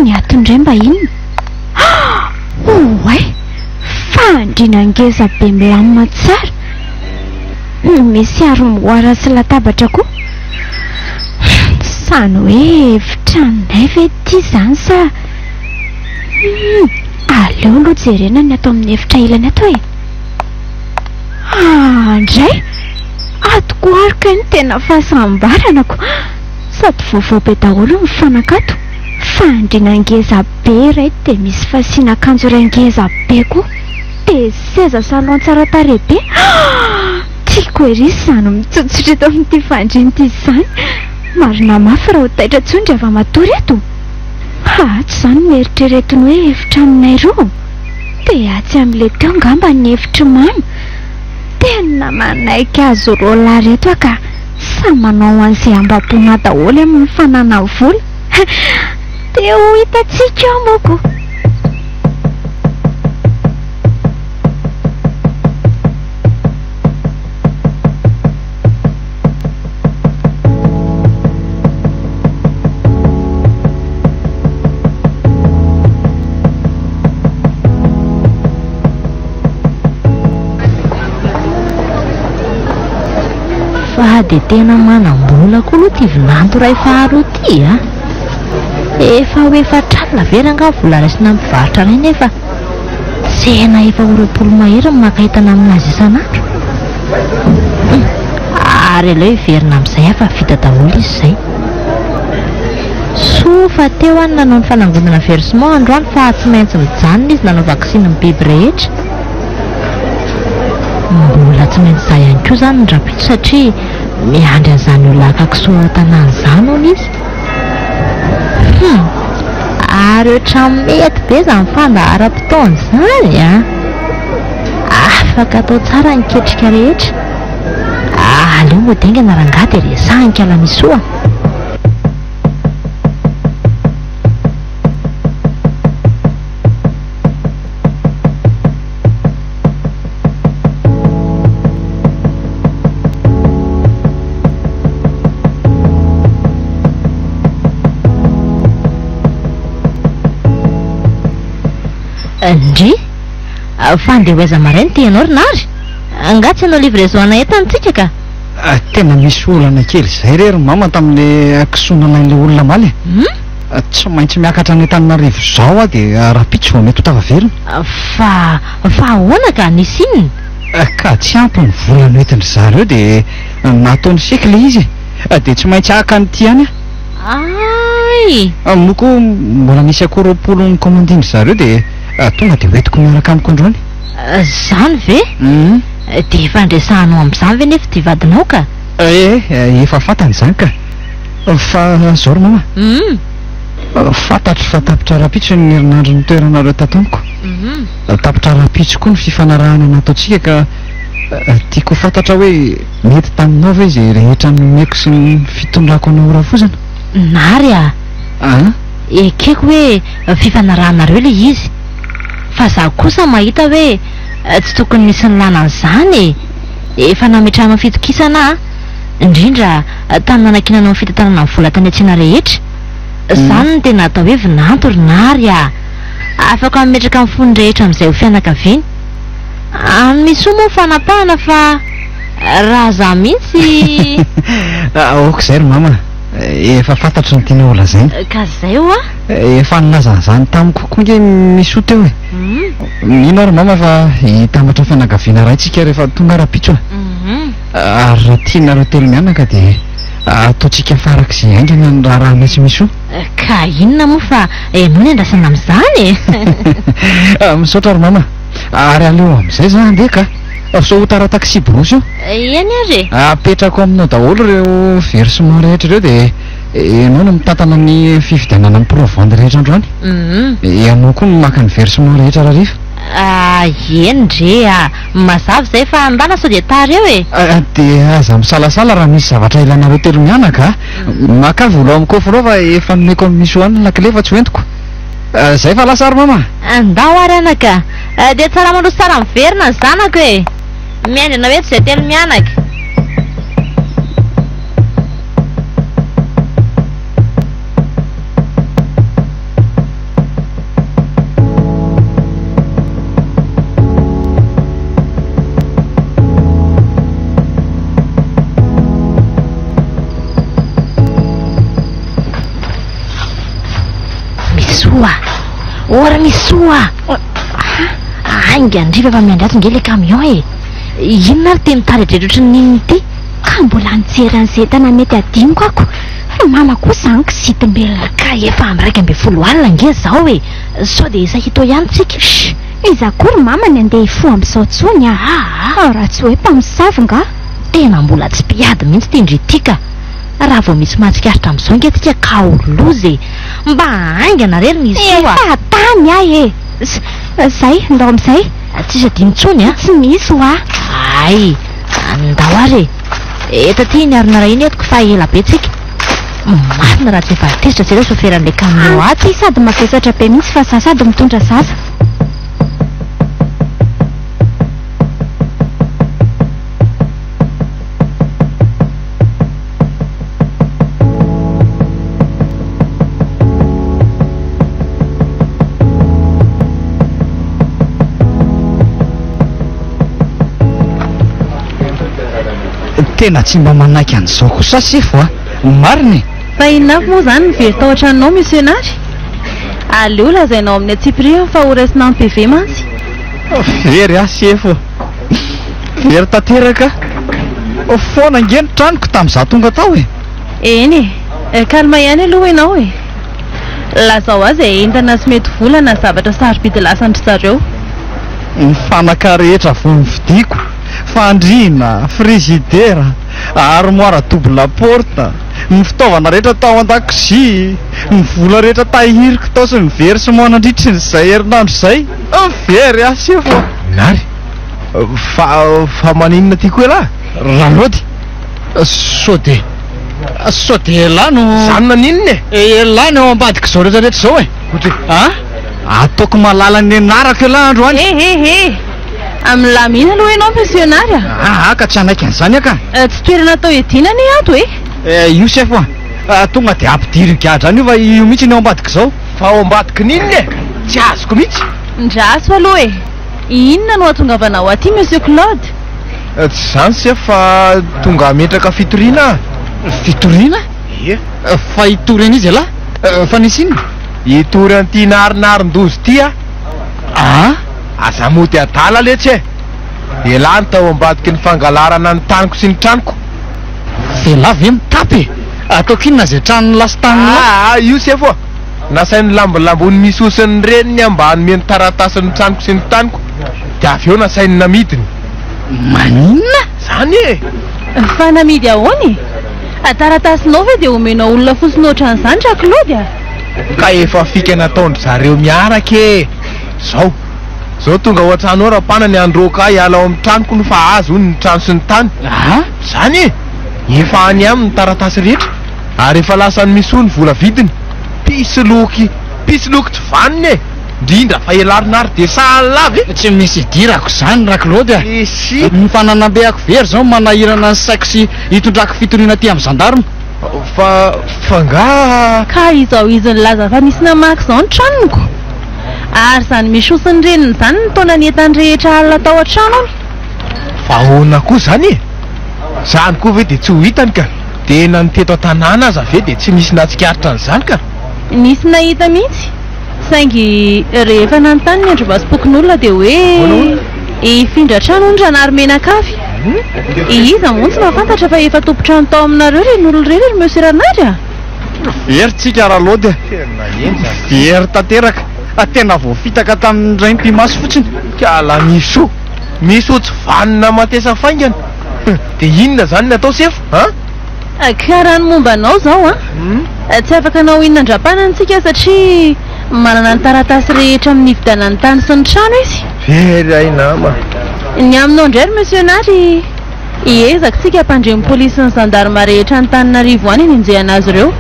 ny atondray mba inona? Oay, fandriana ngeza be milamina tsara. Misy armoara sy latabatra koa. Sany hoe efitranay ve ty zany sa? Aleo aloha jerena ny atao amin'ny efitra ilany ato e. Ndray atoko arika ny tena fahasambaranako. Sady vaovao be daholo ny fanakato. Fandriana ngeza be ray dia misy fasiana akanjo iray ngeza be koa. Dia seza salon tsara tarehy be. Tiako erisy zany mitsotsotra eto amin'ity fandriana ity zany. Marina mafy raha ho taitra tsondry avy matory eto. Tsy zany mieritreretiny hoe efitra aminay roa. Dia atsy amin'le teo ngamba ny efitry mamy. Tena manaiky azo rola reto ka sa manao an'izay ambapona daholo amin'ny fanana vola. Dia ho hitantsika ao moko. Dia tena manam-bola koa aloha ty vinanto ray faharoa ty a. Efa hoe fatralina vera nga vola raisina mivarotra ray nefa tsena efa oropolo mahery makahitana aminazy isan'andro. Ary aleo hiverina amin'izay afa vita daholo izy zay. Sofa teo any nanao ny fanangonana versement androany fa tsy maintsy mijanona izy nanao vaksiny ny biby rehetra. Mbola tsy maintsy zay ihany koa zany ny rapito satria miandry an'izany olona akakisoa tanàna izany hono izy. Ary ohatrany mety be zany fandaharam-potoana izany a. Afaka atao tsara ny ketrika rehetra. Aleo moa dengana rangahy dia resahany kala misoa. Ndry fa andeha ho aiza marainy ty ianao rinary angatsy ianao livraison entantsika ka tena misy olana kely zay rery mama tamin'le kisonana ilay olona maly tsy maintsy miakatra ny Antananarivo zao dia rapitso vao mety ho tavaverina fa ahoana ka nisy inona ka tsy ampy ny volana entindry zareo dia nataony seky le izy dia tsy maintsy aka nyty any ay moko mbola misy akoropolo ny commandindry zareo dia tonga dia hoentiko miaraka amiko androany zany ve dia efa andresahanao amin'izany ve nefa ty vadinao ka efa fantany zany ka fa zao ry mama fantatro fa tapitra rapitso ny herinandro ny toeranareo tatoniko tapitra rapitso koa ny fifanarahana nataontsika ka tiako fantatra hoe mety taminao ve izay rehetra nomeko sy ny fitondrako anao ora fozana nary ekeko hoe fifanarahanareo le izy fa za kosa mahita hoe tsy tokony misy ny lanan'izany efa nametrahana fitokisana indrindra tany nanakinana amin'ny fitantanana ny vola tany atsiana rehetra zany no tena atao hoe vinanto rinary afaka mametraka amin'ny fony rehetra amin'izay ho fianakaviany misy o moa fanapahana fa raha za mihitsy aoko zay ry mama efa fantatro ny tiana ola zany ka zay o efa nilazan'izany tamiko koa nge misy o teo mino ary mama fa hitambatra fianakaviana raintsika rehefa tonga rapitso ary raha tianareo telo mianaka dia ataontsika farak'izay aingana ny raha metsy misy o ka inona moa fa no ny andrasana amin'izany misaotra ry mama ary aleo amin'izay za andeha ka so ho tara taxi brosy io eny ary apetrako aminao daholo ireo versement rehetra ireo dia ianao no mitantana ny fividianana ny provende rehetra androany ianao koa maka ny versement rehetra raharifa eny ndre mazava izay fa andana sao dia tary eo dia aza misalasala raha misy zavatra ilanareo telo mianaka maka vola amin'ny kofro fa efa nomeko misy hoanina lakile fa tsy hoentiko zay fa lasa ary mama andao ary anaka dia tsara mandroso tsara miverina ny zanako e miandrina hoe tsy izay telo mianaka ora misoa aingandriva fa miandry ato nge le camion inona ary teny tary adretrotra ninny ity ka mbola nijeran'izay tana mety adiniko ako fa mama kosa any kisitim-belona ka efa am'raika ambe folo alina nge zao sao dia isa hitao ihany tsika iza kory mama ny andeha ifo amin'izao tsony raha tsy hoe mpamosavonga tena mbola tsy mpiady mihitsy tendry tika raha vao misy mahatsikaritra amin'izao nge tsika ka olozy mba aingana rery misoa tany ahy zay ndao amin'izay tsisy adiny tsony tsy misy ho ay andao ary eta ty niarina raha iny etiko fa ela be tsika marina raha tsy efa tezitra zay reo soferan'le camion aty sady mavesatra be mihitsy fa za sady mitondra zaza tena tsy mba manaiky an'izao kosa sefo mariny fa inona moa zany mivery tao an-tranonao missionary aleo lazainao amin'ny atsipri fa ho raisina amin'ny PV mantsy very sefo very tanteraka foana nge ny tranoko tamin'izaho tonga tao eny kalma ihany aloha ianao lazao azy entana sy mety volana zavatra sarobidy lasandry zareo ny fanaka rehetra vo mividiko fandriana frizidera armoire double porte ny fitaovana rehetra tao an-dakozia ny vola rehetra tahiriko tao sy ny versement nandritry nyzay herinandro zay very sefo nary fa maninona ty koa lahy ralody so de elano zany naninona elano eo ambadika zao rehetrarehetra zao ataoko malala ny anarako elahy andro any amin'ny lamina aloha ianao missionary ka tsy anaiky an'izany aka tsy toerana atao edinany ato io sefo tonga dia ampidiry gadra any io fa io mihitsy ny ao ambadika zao fa ao ambadika ninona tsy azoko mihitsy ndraso aloha e inona no atongavanao aty monsieur Claude? Tsy zany se fa tonga metraka fitoriana. Fitoriana? Ie. Fa hitorina izy ala? Fa nisy inona? Hitory an'ity narinarin-dozy ty a. Aza moty adala letsy e. Elany tao ambadiky ny fangalarana ny taniko sy ny tranoko. Velavy e mitapy ataoko inona zay tranony lasa tanina? Io se foa nasainy lambolambony misy osiny reniny ambany meny taratasin'ny tranoko sy ny taniko, de avy eo nasainy namidiny. Maninona? Zany e. Fa namidy ahoany? Taratasinao ve de omenao olona fosiny ohatran'izany ra Claude a? Ka efa fika nataondry zareo miaraka e. Zao tonga ao an-trano ao rapana ny androka hiala ao amin'ny tranoko no fa azo ny trano sy ny tany. Zany e. Efa any aminy taratasy rehetra ary efa lasany misy ny vola vidiny. Pisy loky tsy vaniny e. Indrindra fa elarinary de sahalavy e. Tsy misy idirako zany ra Claude a. Ny fananambeako very zao manahirana ny saiko sy hitondrako fitoriana aty amin'ny gendarme. Fa nga ka izao izy nilaza fa misy namaky zao ny tranoko ary zany misy osiny reniny zany ny taona ny entany rehetra alina tao an-trano any. Fa ahoana koa zany e. Zany koa ve de tsy ho hitany ka. Tena ny teto an-tanàna aza ve de tsy misy natsikaritra an'izany ka. Nisy nahita mihitsy saingy rehefa nanontany ny andro-vasim-pokon'olona de hoe ifindra trano ny ranary menakavy. Iza moa tsy mahafantatra fa efa tompotrano tao aminareo reny olona reny monsieur Ranary a. Very tsika ra Claude. Very tanteraka. Tena voafitaka tamin'ny ray mpimaso fotsiny. Kala misy tsy vanina matesa faingana. De inona zany natao sefo? Karaha ny momba anao zao a. Tsy afaka anao inona andra-panantsika satria manana ny taratasy rehetra amin'ny fidanany tany sy ny trano izy. Very ay nama. Ny aminao indray monsieur Nary iezaka tsika hampandremy polisy ny gendarme rehetra ny Tananarivo any ninjehana azy ireo.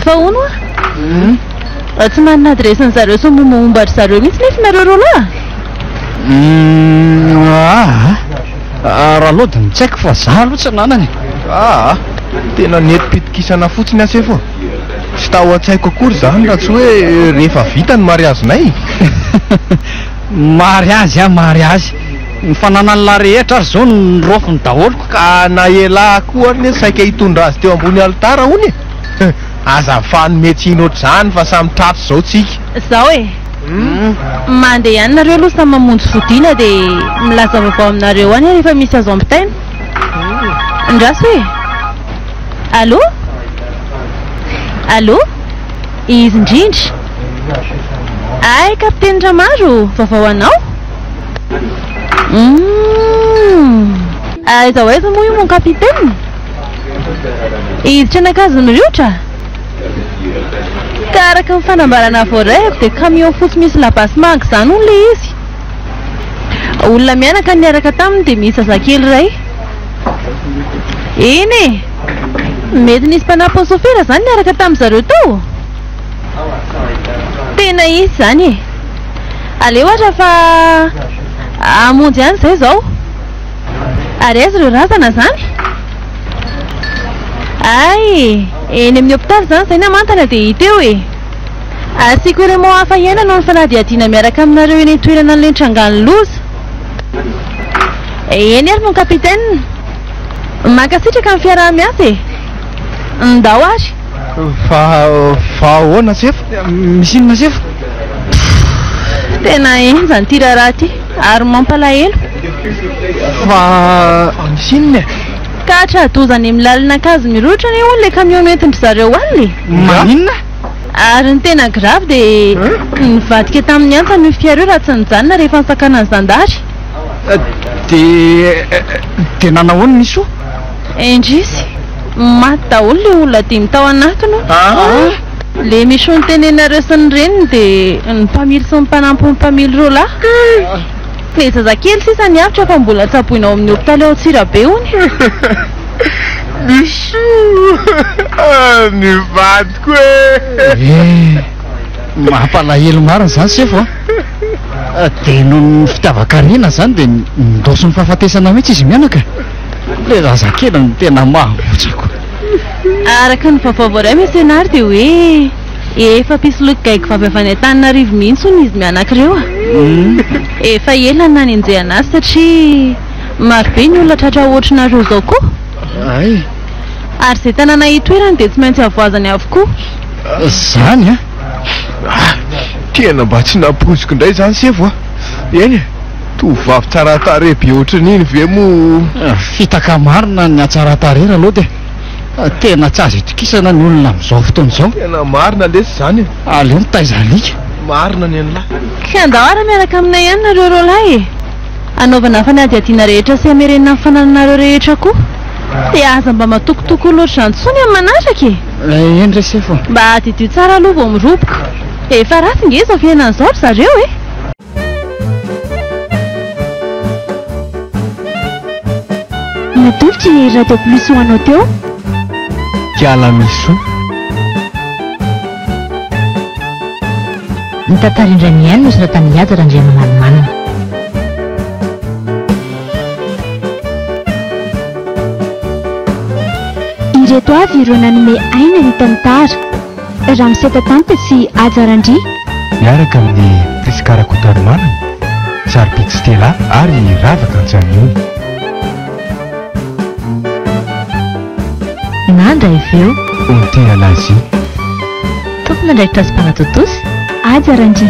Fa ono a? Tsy manana adresy ny zareo so mombaombatra zareo mihitsy nefa nareo rola. Raha Claude tsy haiko fa za aloha tsy nanany. Tena neti-pitikisana fotsiny ase foa. Tsy tao an-tsaiko akory zany raha tsy hoe rehefa vita ny mariazinay. Mariazy ny fananan'la rehetra ary zao nyrofony daholoko. Ka na ela koa ny saika hitondra azy teo ambony alitara hony. Azafany mety ohatr'izany fa samy trato zao tsika. Zao e. Mandeha ihany nareo aloha samy mamonjy fodiana de milaza vaovao aminareo any rehefa misy azo ampitaina. Ndraso e. Allô? Izy indrindra. Ay kapiteny Ramaro, vaovao anao? Aiza ho aiza moa io mon kapiteny? Izy tranakazony riotra? Ka araka ny fanambarana voaraivo de camion fotsy misy labasy manga zany hono le izy. Olona mianaka niaraka taminy de misy zazakely ray. Eny e, mety nisy mpanapo sofera zany niaraka tamin' zareo tao. Tena izy zany e. Aleo ohatra fa amonjy ihany zay zao. Ary aiza ireo razana zany? Ay, eny amin'ny hôpitaly zany zay namantana de hita eo e. Asiko ireo mo hafa iaina no ny fanadihadiana miaraka aminareo eny toerana an'ilay trangano loza. Eny ary mon kapiteny. Mankasitraka amin'ny fiaraha-miasa e. Ndao ary. Fa ahoana sefo? Misy inona sefo? Tena eny zany ty raharaha ty ary mampalahelo. Fa misy inona? Ka tradozany amin'ny lalana ankazo mirotra ny hono le camion entindry zareo any. Maninona? Ary ny tena grave de nivadika tamin'ny antsany io fiareo raha tsy nijanona rehefa nisakana ny zandary. De nanahoana misy o? Indrisy maty daholo le olona dimy tao anatiny. Le misy ho nitenenareo sy ny reniny de ny mpamily sy ny mpanampy ny mpamily rola. Le zazakely sisa niavitra fa mbola tsaboinao amin'ny hôpitaly ao Tsirabe hony. Misy nivadiko e. Mampalahelo marina zany sefo a. De no ny fitiavakarena zany de nidosy ny fahafatesana mihitsy izy mianaka. Le zazakely ny tena mahamotsako. Araka ny vaovao ray mesenary de hoe efa pisy loky gaiko vavy avy any Antananarivo mihitsy hono izy mianakireo a. efa ela nanenjehana azy satria marobe ny olona tratra ohatrinareo zao koa. Ay, Ary izay tanàna hitoerany dia tsy maintsy avoazany avokoa. zany a. Tena mba tsy naposiko indray zany sevo a. Eny e, tovavy tsara tarehy be ohatran'iny ve mo? Fitaka marina ny atsaratarera aloha dia tena tsy azo itokisana ny olona amin'izao fotoana izao. Tena marina lesy zany e. Aleo ny taizalika. Marina ny an'lahy. Ka andao ara miaraka aminay ihany nareo roalahy e. Anaovana fanadihadiana rehetra sy hamerenina amin'ny fanananareo rehetra koa. Dia aza mba matokotoko loatra antsony amin'ny manatraka e. Eny re sefo. Mba adidio tsara aloha vao miroboka. Efa ratsy ngeza fiainan'izao ry zareo e. Natolotry ny radio plus ho anao teo. Kiala miso. Ny tantara indray mihaino nosoratan'ny Adra Andriamanalomanana. Ireto avy ireo nanome aina ny tantara. Ramoseta Tanta sy Ajarandry. Miaraka amin'ny Priskara Kotaromanana, Saripity Stella ary Ravaka Anjanio. Nandra iveo Ontena Lazy. tompona ndraikitra sy mpanatotosy Ajarandry.